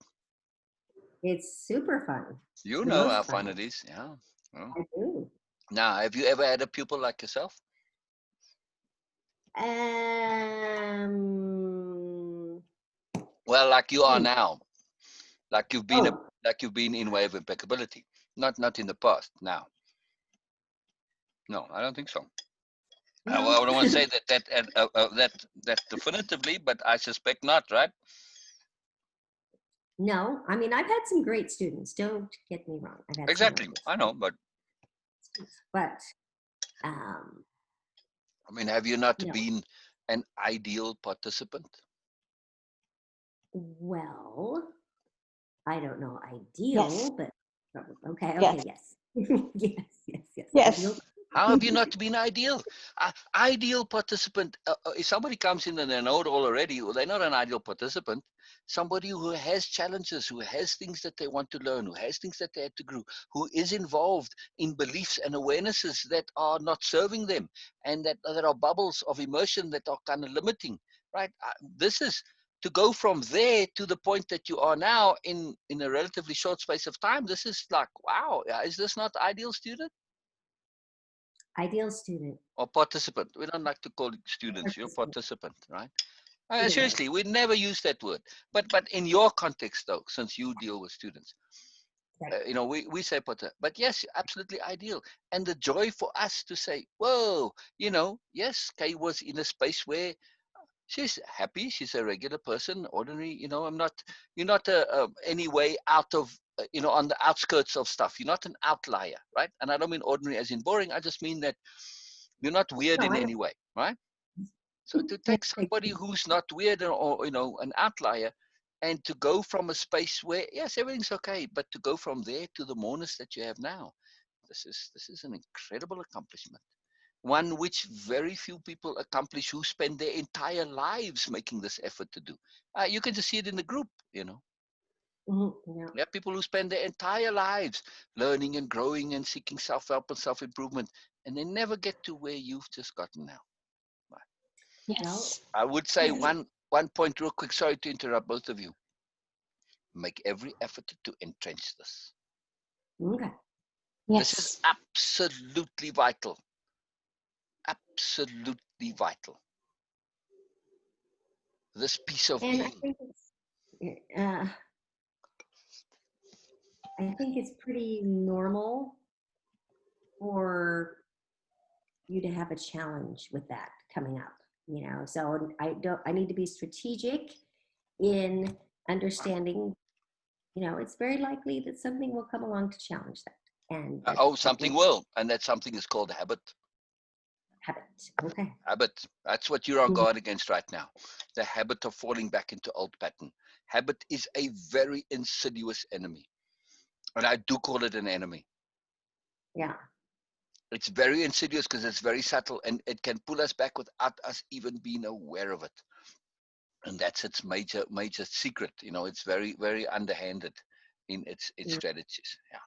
It's super fun. You The know how most fun fun. it is. Yeah. Yeah. I do. Now, have you ever had a pupil like yourself? Um. Well, like you are hmm. now, like you've been Oh like you've been in way of impeccability. Not in the past. Now, no, I don't think so. no. Well, I don't want to say that definitively, but I suspect not. Right? No. I mean, I've had some great students. Don't get me wrong. I've had some really Exactly. good I know, but students, but um, I mean, have you not no. been an ideal participant? Well, I don't know. Yes. Ideal, but okay. Yes. Okay. Yes. Yes. Yes. Yes. Ideal. Yes. How have you not been ideal? Ideal participant. If somebody comes in and they know it all already, well, they're not an ideal participant. Somebody who has challenges, who has things that they want to learn, who has things that they have to grow, who is involved in beliefs and awarenesses that are not serving them, and that are bubbles of immersion that are kind of limiting. Right? This is to go from there to the point that you are now in a relatively short space of time. This is like, wow. Is this not ideal, student? Ideal student. Or participant. We don't like to call it students. You're Participant. participant, right? Either way. Seriously, we never use that word. But in your context, though, since you deal with students, Right. we say participant. But yes, absolutely ideal. And the joy for us to say, whoa, yes, Kay was in a space where she's happy. She's a regular person, ordinary. You're not any way out of, on the outskirts of stuff. You're not an outlier, right? And I don't mean ordinary as in boring. I just mean that you're not weird No, in I any way, right? So to know. take somebody who's not weird or an outlier, and to go from a space where yes everything's okay, but to go from there to the moreness that you have now, this is an incredible accomplishment. One which very few people accomplish who spend their entire lives making this effort to do. You can just see it in the group, Yeah. You have people who spend their entire lives learning and growing and seeking self-help and self-improvement, and they never get to where you've just gotten now. Well, Yes. I would say one point real quick. Sorry to interrupt both of you. Make every effort to entrench this. okay. This is Yes. absolutely vital. Absolutely vital. This piece of And being. I think it's pretty normal for you to have a challenge with that coming up, so I need to be strategic in understanding, it's very likely that something will come along to challenge that, and that Something will will, and that something is called habit. habit. Okay. Habit. That's what you're on Mhm. guard against right now. The habit of falling back into old pattern. Habit is a very insidious enemy, and I do call it an enemy. Yeah. It's very insidious because it's very subtle, and it can pull us back without us even being aware of it. And that's its major secret. You know, it's very, very underhanded in its Mm, strategies. Yeah.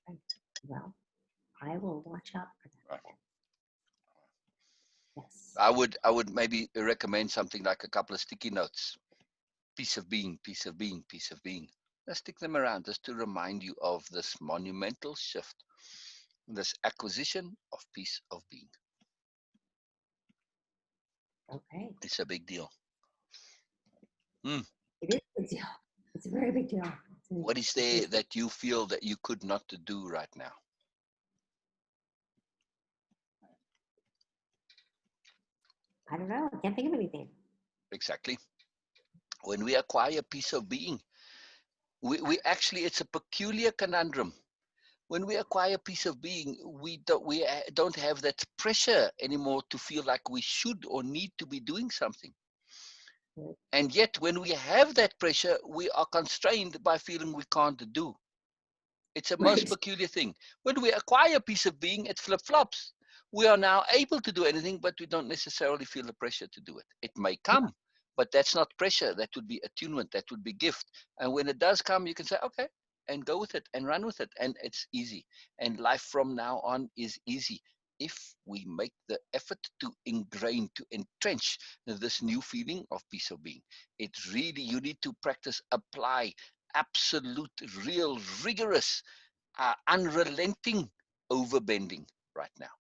right. Well, I will watch out for that Right. then. Yes. I would maybe recommend something like a couple of sticky notes. Piece of being, piece of being, piece of being. Let's stick them around just to remind you of this monumental shift, this acquisition of piece of being. Okay. It's a big deal. Mm. It is a big deal. It's a very big deal. What is It's there that you feel that you could not do right now? I don't know. I can't think of anything. Exactly. When we acquire a piece of being, we actually, it's a peculiar conundrum. When we acquire a piece of being, we don't have that pressure anymore to feel like we should or need to be doing something. Mm. And yet, when we have that pressure, we are constrained by feeling we can't do. It's a most Right. peculiar thing. When we acquire a piece of being, it flip flops. We are now able to do anything, but we don't necessarily feel the pressure to do it. It may Yeah. come, but that's not pressure. That would be attunement. That would be gift. And when it does come, you can say, okay, and go with it and run with it. And it's easy. And life from now on is easy if we make the effort to ingrain, to entrench this new feeling of peace of being. It's really, you need to practice, apply absolute, real, rigorous, unrelenting overbending right now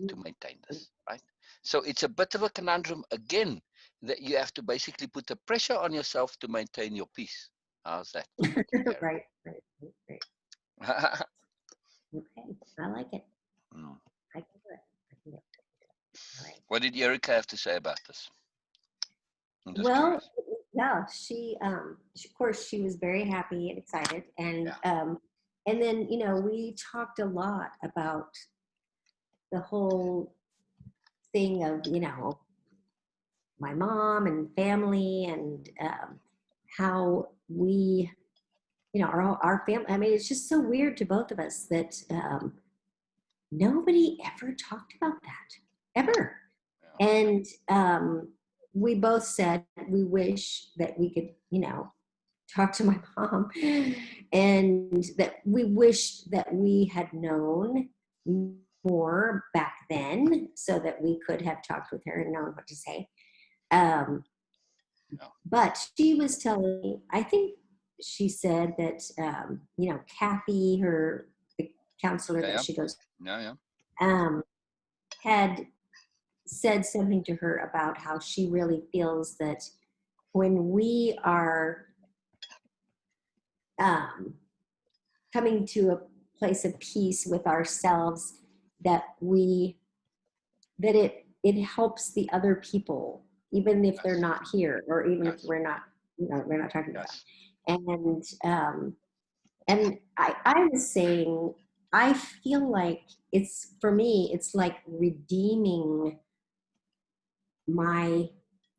to maintain this, right? So it's a bit of a conundrum again that you have to basically put the pressure on yourself to maintain your peace. How's that? Right. Right. Right. Okay. I like it. Mm. I can do it. I can do it. All right. What did Erica have to say about this? I'm just Well, curious. yeah, of course, she was very happy and excited, Yeah. and then we talked a lot about the whole thing of my mom and family and how we our family. I mean, it's just so weird to both of us that nobody ever talked about that ever. Yeah. And we both said we wish that we could, talk to my mom, and that we wish that we had known more back then so that we could have talked with her and known what to say. Um, Yeah. but she was telling me, I think she said that, Kathy, the counselor Yeah. that Yeah. she goes, Yeah. Yeah. um, had said something to her about how she really feels that when we are um, coming to a place of peace with ourselves, that it helps the other people, even if they're Yes. not here, or even if Yes. we're not talking about. Yes. And I was saying, I feel like it's, for me, it's like redeeming my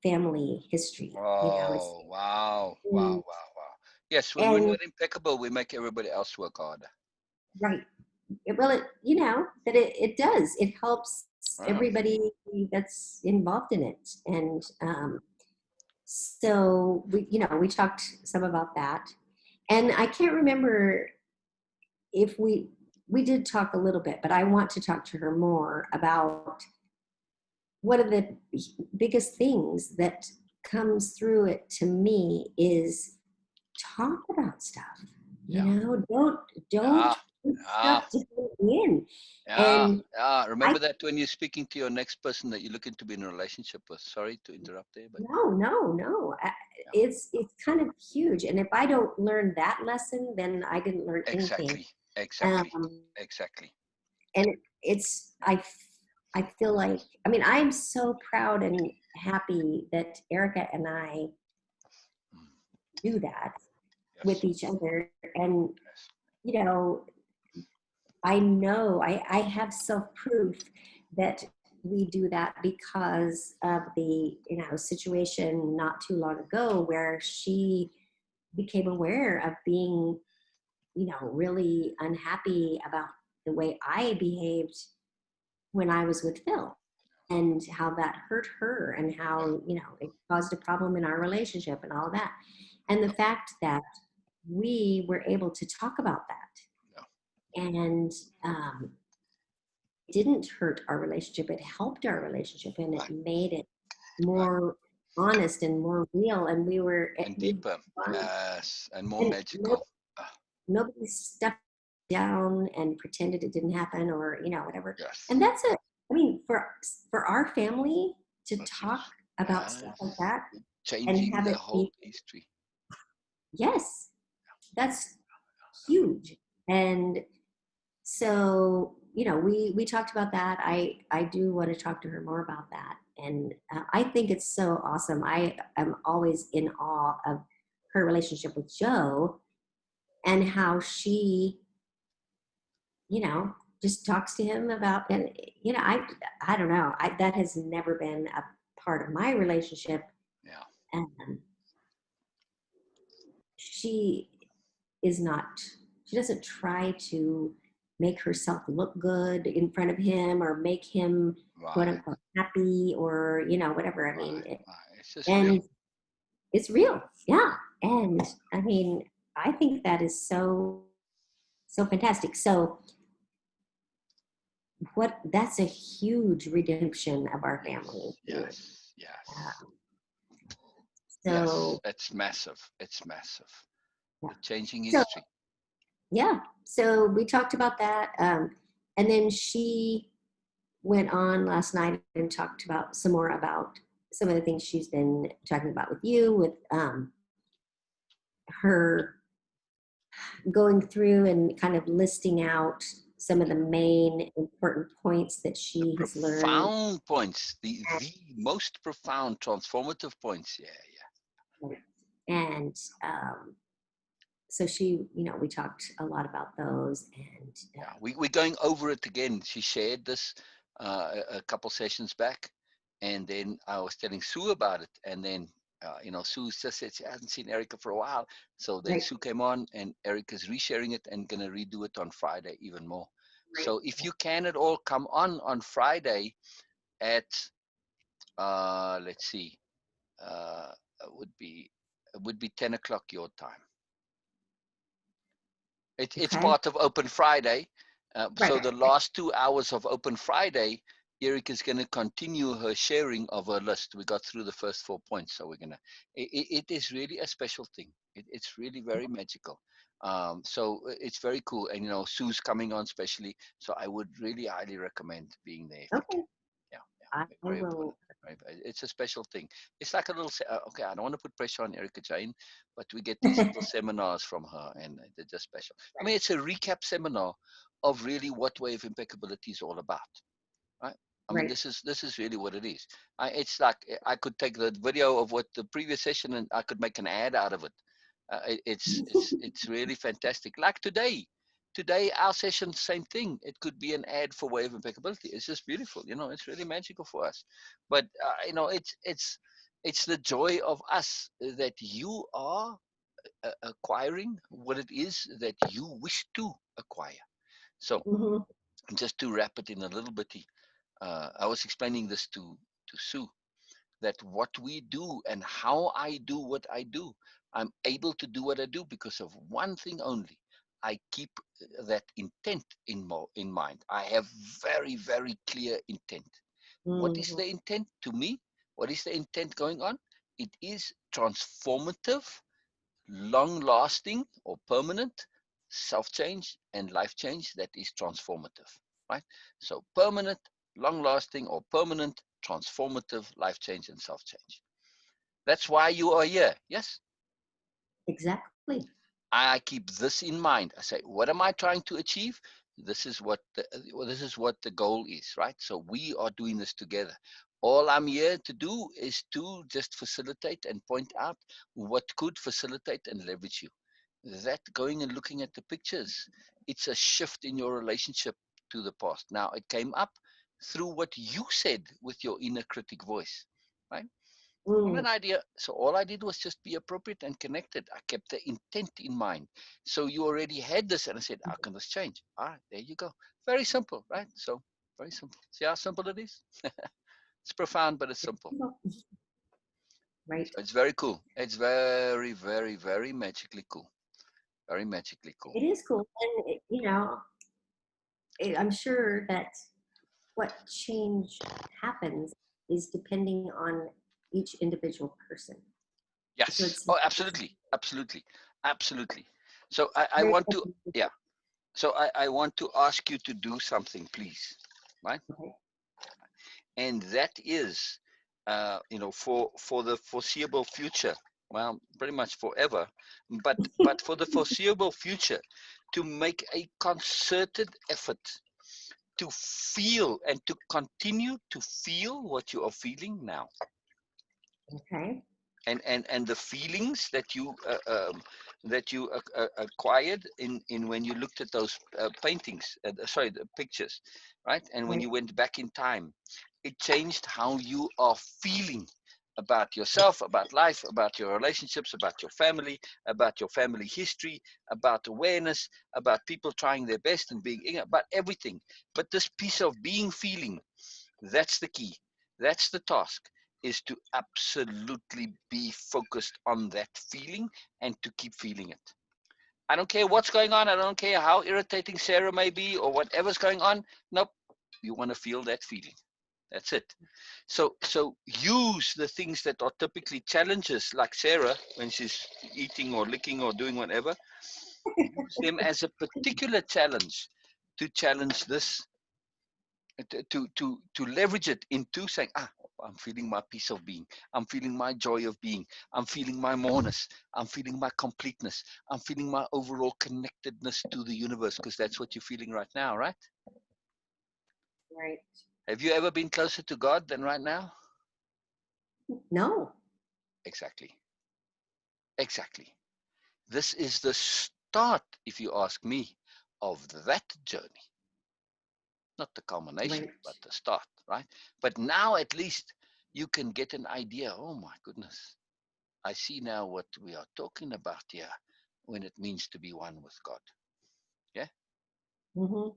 family history. It's Oh, wow. Wow. and, Wow. Wow. Yes. When we're and not impeccable, we make everybody else work harder. right. Well, that it does. It helps Oh, everybody that's involved in it, and so we talked some about that, and I can't remember if we did talk a little bit, but I want to talk to her more about one of the biggest things that comes through it to me is talk about stuff. yeah. Don't Yeah. put Yeah. stuff in. Yeah, And yeah. I Remember that when you're speaking to your next person that you're looking to be in a relationship with. Sorry to interrupt there, but no. yeah, It's kind of huge. And if I don't learn that lesson, then I didn't learn anything. exactly, exactly, Um, exactly. and I feel like, I mean, I'm so proud and happy that Erica and I Mm. do that with Yes, each other. And yes, you know, I know I have self proof that we do that because of the situation not too long ago where she became aware of being really unhappy about the way I behaved when I was with Phil. and how that hurt her and Yeah. how, you know, it caused a problem in our relationship and all of that. And the fact that we were able to talk about Yeah. that and it didn't hurt our relationship, it helped our relationship and it Right. made it Right. more honest and more real. And And we deeper. bonded. Yes. And more And magical. Ah, nobody stuffed it down and pretended it didn't happen or, you know, whatever. yes. And that's it. I mean, for our family to That's talk about stuff like yes. that and Changing have the it be, whole history. yes, that's huge. And so, you know, we talked about that. I do want to talk to her more about that. And I think it's so awesome. I am always in awe of her relationship with Joe and how she, you know, just talks to him about, and you know, I don't know, that has never been a part of my relationship. Yeah. And she is not, she doesn't try to make herself look good in front of him or make him quote Right. unquote happy or, you know, whatever. I mean, Right. Right. It's just real. and it's real. Yeah. And I mean, I think that is so fantastic. So what, that's a huge redemption of our family. Yes. Yes. Yes. Um, Yes. so It's massive. It's massive. yeah. The changing So history. yeah. So we talked about that. And then she went on last night and talked about some more about some of the things she's been talking about with you, with her going through and kind of listing out some of the main important points that The she has learned. profound points. The most profound transformative points. Yeah. Yeah. And so she, you know, we talked a lot about those. And Yeah, we're going over it again. She shared this a couple sessions back, and then I was telling Sue about it, and then Sue just said she hasn't seen Erica for a while. So then right, Sue came on, and Erica's resharing it and gonna redo it on Friday even more. right, So if you can at all come on Friday at let's see, uh, it would be it would be 10 o'clock your time. It's okay, part of Open Friday. right, So the last 2 hours of Open Friday, Eric is going to continue her sharing of her list. We got through the first 4 points, so we're gonna. It is really a special thing. It's really very magical. So it's very cool, and Sue's coming on specially. So I would really highly recommend being there if you okay, can. Yeah, I yeah, very important. will. Right, it's a special thing. It's like a little. Okay, I don't want to put pressure on Erica Jane, but we get these little seminars from her, and they're just special. I mean, it's a recap seminar of really what Way of Impeccability is all about, right? I mean, Right. this is really what it is. It's like I could take the video of what the previous session and I could make an ad out of it. It's really fantastic. Like today our session, same thing. It could be an ad for Way of Impeccability. It's just beautiful. It's really magical for us. But it's the joy of us that you are acquiring what it is that you wish to acquire. So Mhm. just to wrap it in a little bitty, I was explaining this to Sue, that what we do and how I do what I do, I'm able to do what I do because of one thing only. I keep that intent in mind. I have very, very clear intent. What is Mhm. the intent to me? What is the intent going on? It is transformative, long lasting or permanent self change and life change that is transformative, right? So, permanent, long lasting, or permanent, transformative life change and self change. That's why you are here. Yes. Exactly. I keep this in mind. I say, what am I trying to achieve? This is what the goal is, right? So we are doing this together. All I'm here to do is to just facilitate and point out what could facilitate and leverage you. That going and looking at the pictures, it's a shift in your relationship to the past. Now it came up through what you said with your inner critic voice, right? Not Mm. an idea. So all I did was just be appropriate and connected. I kept the intent in mind. So you already had this, and I said, "How can this change?" All right, there you go. Very simple, right? So very simple. See how simple it is. profound, but it's simple. Right. So it's very cool. It's very, very, very magically cool. Very magically cool. It is cool. And, I'm sure that what change happens is depending on each individual person. So Yes. it's Oh, not absolutely. Absolutely. Absolutely. So I very want to, yeah. So I want to ask you to do something, please. Right? okay. And that is, for the foreseeable future, well, pretty much forever, but for the foreseeable future, to make a concerted effort to feel and to continue to feel what you are feeling now, Okay. and the feelings that you acquired in when you looked at those paintings, sorry, the pictures, right? And when Right. you went back in time, it changed how you are feeling about yourself, about life, about your relationships, about your family history, about awareness, about people trying their best and being, about everything. But this piece of being feeling, that's the key. That's the task, is to absolutely be focused on that feeling and to keep feeling it. I don't care what's going on. I don't care how irritating Sarah may be or whatever's going on. Nope. You want to feel that feeling. That's it. So use the things that are typically challenges, like Sarah when she's eating or licking or doing whatever. Use them as a particular challenge to challenge this, to leverage it into saying, I'm feeling my peace of being, I'm feeling my joy of being, I'm feeling my moreness, I'm feeling my completeness, I'm feeling my overall connectedness to the universe, because that's what you're feeling right now, right? Right. Have you ever been closer to God than right now? No. Exactly. Exactly. This is the start, if you ask me, of that journey. Not the culmination, Right. but the start, right? But now at least you can get an idea. Oh my goodness, I see now what we are talking about here when it means to be one with God. Yeah, Mm-hmm.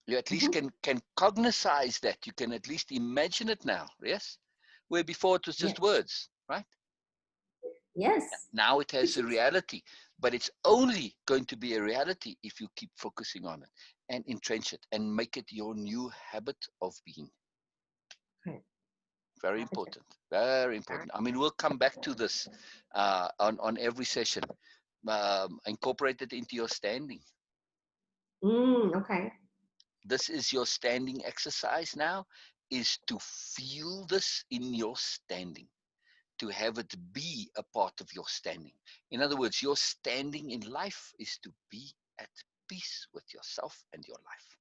you at least Mm-hmm. can cognize that. You can at least imagine it now. Yes, where before it was just Yes. words, right? Yes. Now it has Which a is reality, but it's only going to be a reality if you keep focusing on it and entrench it and make it your new habit of being. okay. Very Appetite. important. Very All right. important. I mean, we'll come back to this on every session. Incorporate it into your standing. Okay. This is your standing exercise now, is to feel this in your standing, to have it be a part of your standing. In other words, your standing in life is to be at peace with yourself and your life.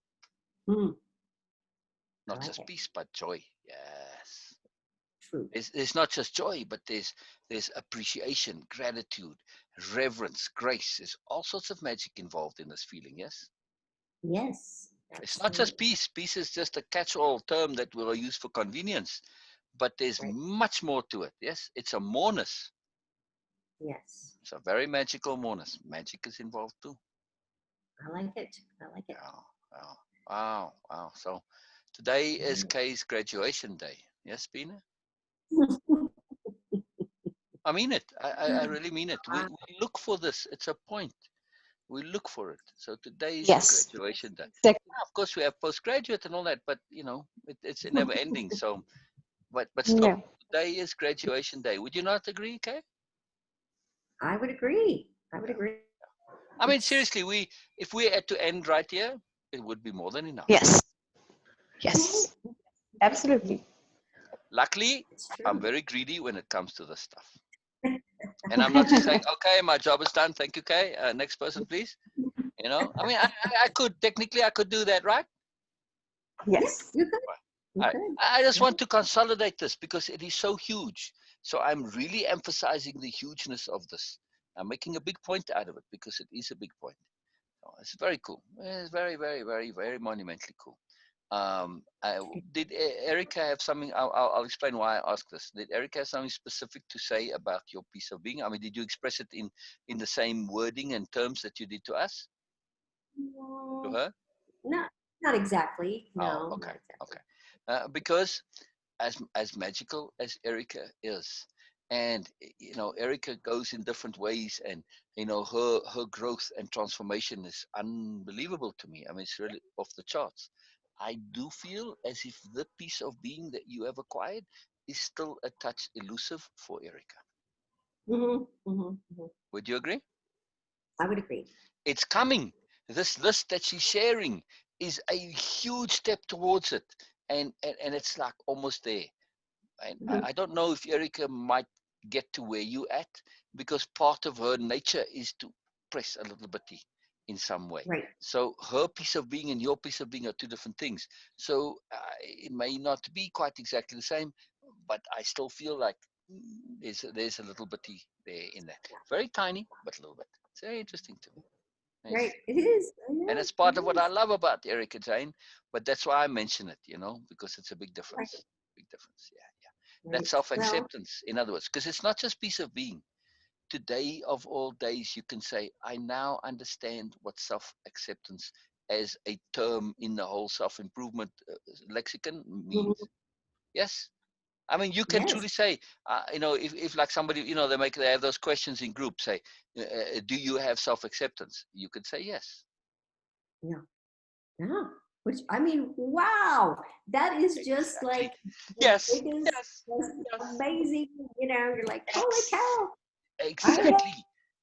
Mm, I Not like just it. peace, but joy. Yes. True. There's not just joy, but there's appreciation, gratitude, reverence, grace. There's all sorts of magic involved in this feeling. Yes, Yes. it's not just Absolutely. peace. Peace is just a catch-all term that we'll use for convenience, but there's Right. much more to it. Yes, it's a moreness. Yes. It's a very magical moreness. Magic is involved too. I like it. I like it. Wow, wow, wow, wow. So today is Right. Kay's graduation day. Yes, Beena? I mean it. I really mean it. We, Wow. we look for this. It's a point. We look for it. So today is your Yes. graduation day. Exactly. Yeah, of course, we have postgraduate and all that, but it's never ending. So, but still, Yeah. today is graduation day. Would you not agree, Kay? I would agree. I would Yeah. agree. I mean, It's seriously, if we had to end right here, it would be more than enough. Yes. Mhm. Yes. Absolutely. Luckily, It's I'm true. very greedy when it comes to this stuff. And I'm not just saying, okay, my job is done. Thank you, Kay. Next person, please. I mean, I could technically, I could do that, right? Yeah, Yes. you could. You I, could. I just Yeah. want to consolidate this because it is so huge. So I'm really emphasizing the hugeness of this. I'm making a big point out of it because it is a big point. So it's very cool. It's very, very, very, very monumentally cool. Did Erica have something? I'll explain why I asked this. Did Erica have something specific to say about your piece of being? I mean, did you express it in the same wording and terms that you did to us, to Mm, her? not not exactly. Oh, No, okay, not exactly. okay. Because as magical as Erica is, and Erica goes in different ways, and her growth and transformation is unbelievable to me. I mean, it's really off the charts. I do feel as if the piece of being that you have acquired is still a touch elusive for Erica. Hmm. Hmm. Hmm. Would you agree? I would agree. It's coming. This list that she's sharing is a huge step towards it, and it's like almost there. And Hmm. I don't know if Erica might get to where you at, because part of her nature is to press a little bitty in some way. Right. So her piece of being and your piece of being are two different things. So it may not be quite exactly the same, but I still feel like there's a little bitty there in there. Very tiny, but a little bit. It's very interesting to me. Right. Yes. It is. I And know. it's It part of what I is. love about Erica Jane, but that's why I mention it, because it's a big Right. difference. Big difference. Yeah, yeah. That Right. Well, self-acceptance, in other words, because it's not just piece of being. Today of all days, you can say, I now understand what self-acceptance as a term in the whole self-improvement lexicon mhm, means. Yes. I mean, you can yes. truly say, if like somebody, they have those questions in group, say, do you have self-acceptance? You could say yes. Yeah. Yeah. Which I mean, wow, that is just Exactly. like the Yes. biggest, Yes. most Yes. amazing. You're like, holy Ex- cow! I have exactly.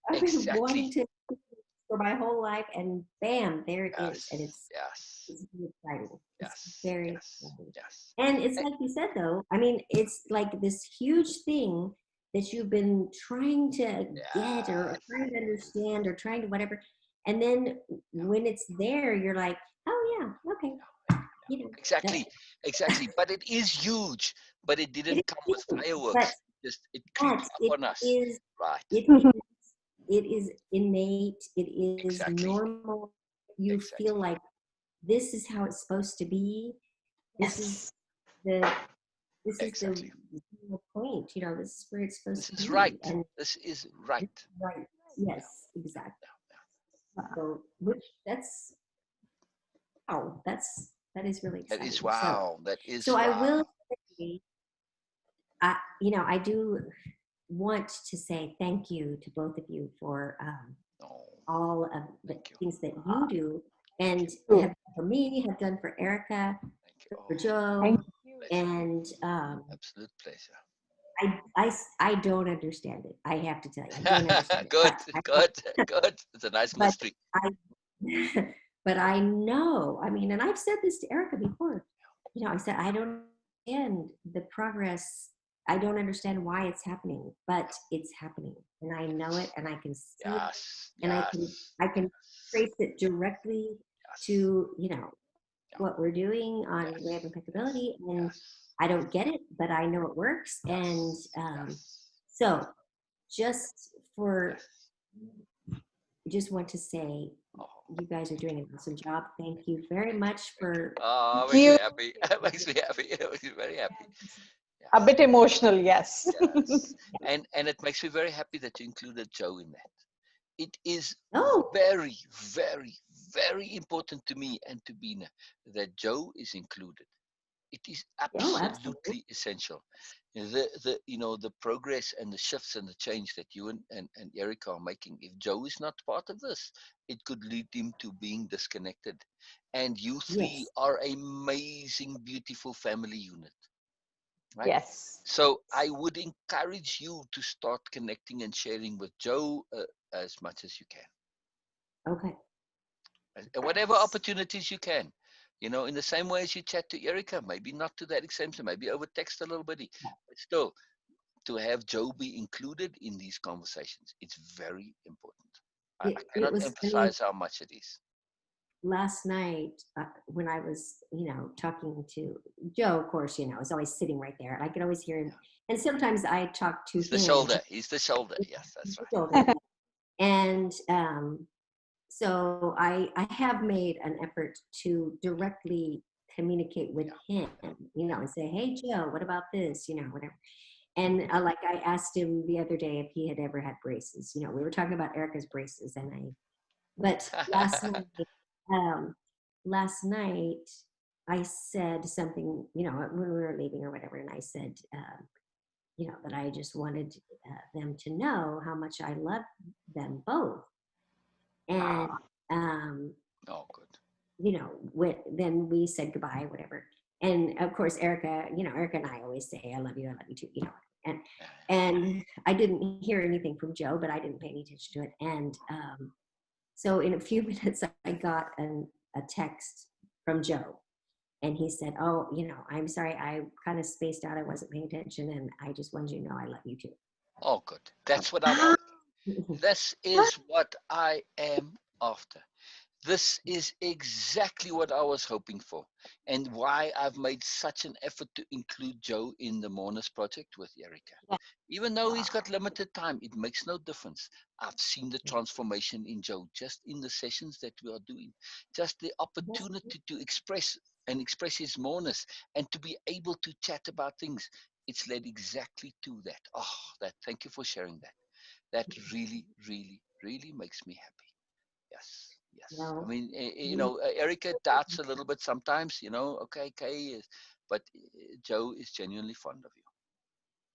I've been Exactly. wanting to for my whole life, and bam, there it is, and Yes. Yes. it's really exciting. It's Yes. very Yes. exciting. Yes. And it's Eh, like you said, though. I mean, it's like this huge thing that you've been trying to get or Yes. trying to understand or trying to whatever. And then when it's there, you're like, oh, yeah, okay. You know, that, Exactly. Exactly. But it is huge. But it it didn't is come with huge, fireworks. Just it but creeps up on us. is, Right. it is innate. It is Exactly. normal. You feel Exactly. like this is how it's supposed to be. This is Yes. the the Exactly. real point. This is where it's supposed This to is be. right. And This is right. right, Yeah. yes, exactly. So, which that's that is really That is exciting. So, wow. That is so I will wow. say, I do want to say thank you to both of you for Oh, all of the thank you. things that you do Thank and you. have done for me, have done for Erica, Thank you. for Oh, Thank Joe, you. pleasure. and Absolute pleasure. I don't understand it. I have to tell you, I don't understand it, Good, good, I, good. It's a nice but mystery. I, but I know. I mean, and I've said this to Erica before. I said I don't understand the progress. I don't understand why it's happening, but it's happening, and I know it, and I can see it, Yes, and yes, I can yes, trace it directly yes, to yeah, what we're doing on Way of yes, yes, Impeccability, and yes, I don't get it, but I know it works, and yes, yes, so just for yes. just want to say Oh, you guys are doing an awesome job. Thank you very thank you, much thank you. for Oh, Thank makes me you. happy. It makes me happy. It makes me very happy. A Yes, bit emotional, yes. yes. And it makes me very happy that you included Joe in that. It is oh very, very, very important to me and to Beena that Joe is included. It is absolutely, absolutely essential. The progress and the shifts and the change that you and Erica are making. If Joe is not part of this, it could lead him to being disconnected. And you three yes. are amazing, beautiful family unit, right? Yes. So I would encourage you to start connecting and sharing with Joe as much as you can, Okay. and whatever opportunities you can. In the same way as you chat to Erica, maybe not to that extent, maybe over text a little bit, but still, to have Joe be included in these conversations, it's very important. I It cannot was. I mean, emphasize how much it is. last night when I was, talking to Joe, of course, is always sitting right there, and I could always hear him. Yeah. And sometimes I talk to He's the him. shoulder. He's the shoulder. Yes, He's that's the right. shoulder. And so I have made an effort to directly communicate with Yeah. him, and say, hey, Joe, what about this, whatever. And like I asked him the other day if he had ever had braces. We were talking about Erica's braces, but last night, um, last night I said something, when we were leaving or whatever, and I said, that I just wanted them to know how much I love them both. And, um, Oh, good. then we said goodbye, whatever. And of course, Erica and I always say, I love you too, and, and I didn't hear anything from Joe, but I didn't pay any attention to it. And so in a few minutes, I got a text from Joe. And he said, oh, I'm sorry, I kind of spaced out. I wasn't paying attention. And I just wanted you to know I love you too. Oh, good. That's what I'm Oh. after. This is what I am after. This is exactly what I was hoping for, and why I've made such an effort to include Joe in the Mourners project with Erica. Even though he's got limited time, it makes no difference. I've seen the transformation in Joe just in the sessions that we are doing, just the opportunity to express his mourners and to be able to chat about things. It's led exactly to that. Oh, that! Thank you for sharing that. That really, really, really makes me happy. Yes, yes. I Well, mean, Erica doubts a little bit sometimes, okay, but Joe is genuinely fond of you.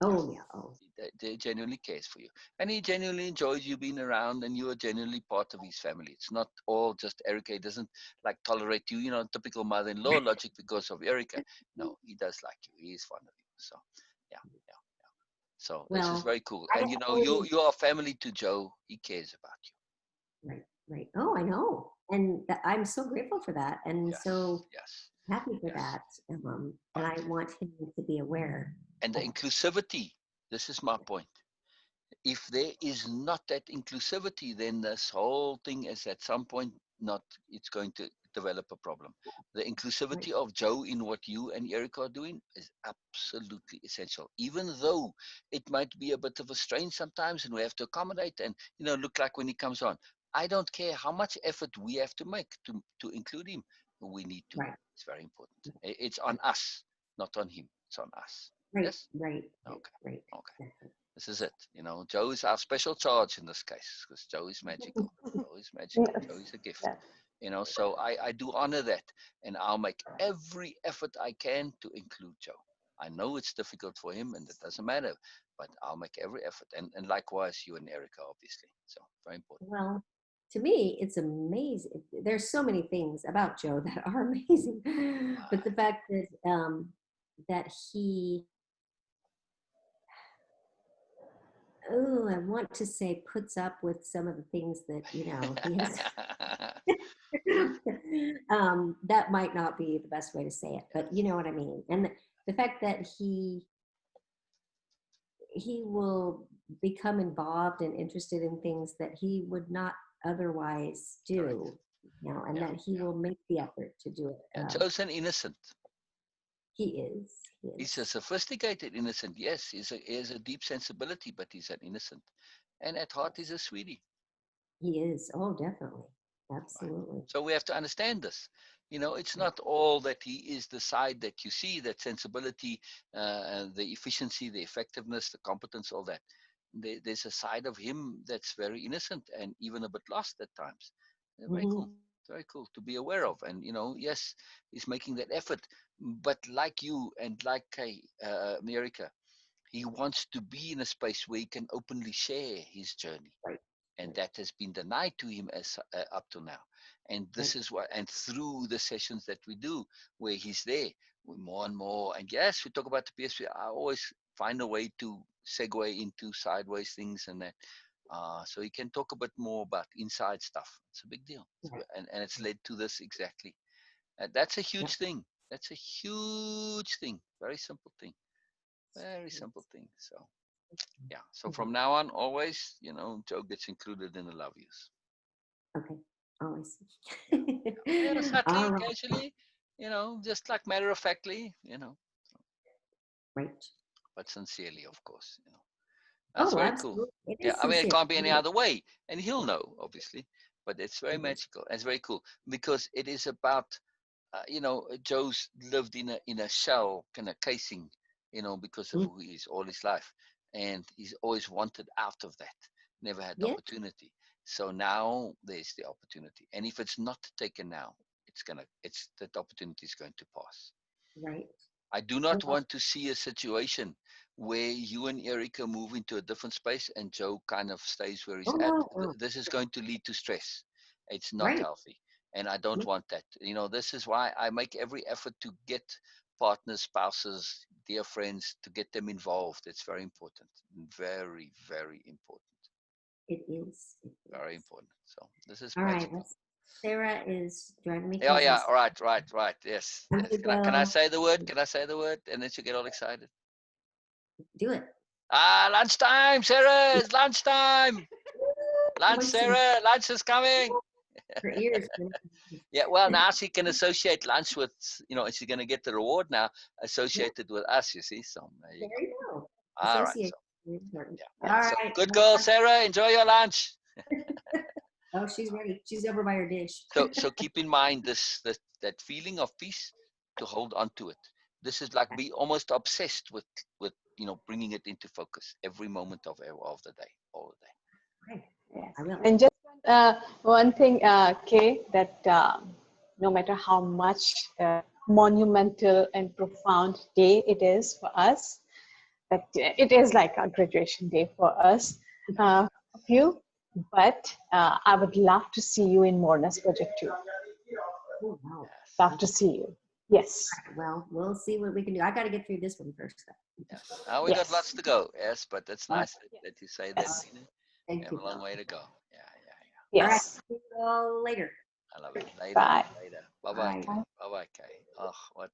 oh, Yes. yeah. Oh, They genuinely cares for you. And he genuinely enjoys you being around, and you are genuinely part of his family. It's not all just Erica. He doesn't like tolerate you, typical mother in law logic because of Erica. No, he does like you. He is fond of you. So, yeah, yeah. So, this is well, very cool. I And, don't you are family to Joe. He cares about you. right, right. Oh, I know. And I'm so grateful for that. And Yes, so yes, happy for yes. that. And I Right. want him to be aware. And the Of, inclusivity, this is my point. If there is not that inclusivity, then this whole thing is at some point not, it's going to develop a problem. The right, inclusivity of Joe in what you and Erica are doing is absolutely essential, even though it might be a bit of a strain sometimes and we have to accommodate and, look like when he comes on. I don't care how much effort we have to make to include him. We need to. right, It's very important. It's on us, not on him. It's on us. right, Yes? right, right, Okay. right. Okay. This is it. Joe is our special charge in this case because Joe is magical. Joe is magical. Joe is a gift. Yeah. So I do honor that, and I'll make every effort I can to include Joe. I know it's difficult for him, and it doesn't matter, but I'll make every effort. And likewise, you and Erica, obviously. So very important. Well, to me, it's amazing. There's so many things about Joe that are amazing, but the fact that he, oh, I want to say, puts up with some of the things that he has. That might not be the best way to say it, but you know what I mean. And the fact that he will become involved and interested in things that he would not otherwise Correct. do, and Yeah, that he yeah, will make the yeah. effort to do it. And Joe's an innocent. He is, he He's a is, sophisticated innocent. Yes, he has a deep sensibility, but he's an innocent. And at heart, he's a sweetie. he is. Oh, definitely, Right. absolutely. So we have to understand this. It's not all that he is the side that you see, that sensibility, and the efficiency, the effectiveness, the competence, all that. There's a side of him that's very innocent and even a bit lost at times. Very cool. Hmm. Very cool to be aware of. And, yes, he's making that effort. But like you and like America, he wants to be in a space where he can openly share his journey, Right, and right, that has been denied to him as up to now. And right, this is what, and through the sessions that we do, where he's there, more and more. And yes, we talk about the PSP. I always find a way to segue into sideways things and that. So he can talk a bit more about inside stuff. It's a big deal, right, and it's led to this exactly. That's a yeah. huge thing. That's a huge thing. Very simple thing. Very simple thing. So yeah. So Mhm. from now on, always, Joe gets included in the love use. Okay, always. Yeah. Yeah. All Subtly, right, casually, just like matter of factly, right. but sincerely, of course. That's Oh, very cool. absolutely. It Yeah. is I mean, it sincere. can't be any other way, and he'll know, obviously. But it's very It is. magical. It's very cool because it is about, Joe's lived in a shell kind of casing, because of Mm, who he is all his life, and he's always wanted out of that. Never had the yeah, opportunity. So now there's the opportunity, and if it's not taken now, it's that opportunity is going to pass. Right. I do not Well, want to see a situation where you and Erica move into a different space and Joe kind of stays where he's oh at. no, no. This is going to lead to stress. It's not Right. healthy. And I don't want that. This is why I make every effort to get partners, spouses, dear friends, to get them involved. It's very important. Very, very important. It is. It Very is. important. So this is All right. magical. Sarah is driving me Oh crazy. yeah, right, right, right. Yes, Time yes. to Can I go. say the word? Can I say the word? And then she get all excited. Do it. Lunchtime, Sarah. It's lunchtime. Lunch, Moisten Sarah. Lunch is coming. her ears. Yeah, well, now she can associate lunch with, she's going to get the reward now Yeah, associated with us, you see. So there you there go. you go. All right. Associate So, is important. yeah. All Yes. So right. good girl, Sarah. Enjoy your lunch. Oh, she's ready. She's over by her dish. So keep in mind that feeling of peace, to hold on to it. This is like be almost obsessed with bringing it into focus every moment of the day, all the day. Right. Yes. I will. And just one thing, Kay, that no matter how much monumental and profound day it is for us, that it is like a graduation day for us, of you. But I would love to see you in Morna's project too. Oh, wow. Yes. Love to see you. Yes. Well, we'll see what we can do. I got to get through this one first. Yes. Now we got Yes. lots to go. Yes, but it's nice that you say that. Yes. Beena. We Thank have you. a long way to go. Yeah, yeah, yeah. All right. Yes. See you all later. I love it. Later, Bye. later. Bye bye, Bye. Kay. Bye bye, Kay. Oh, what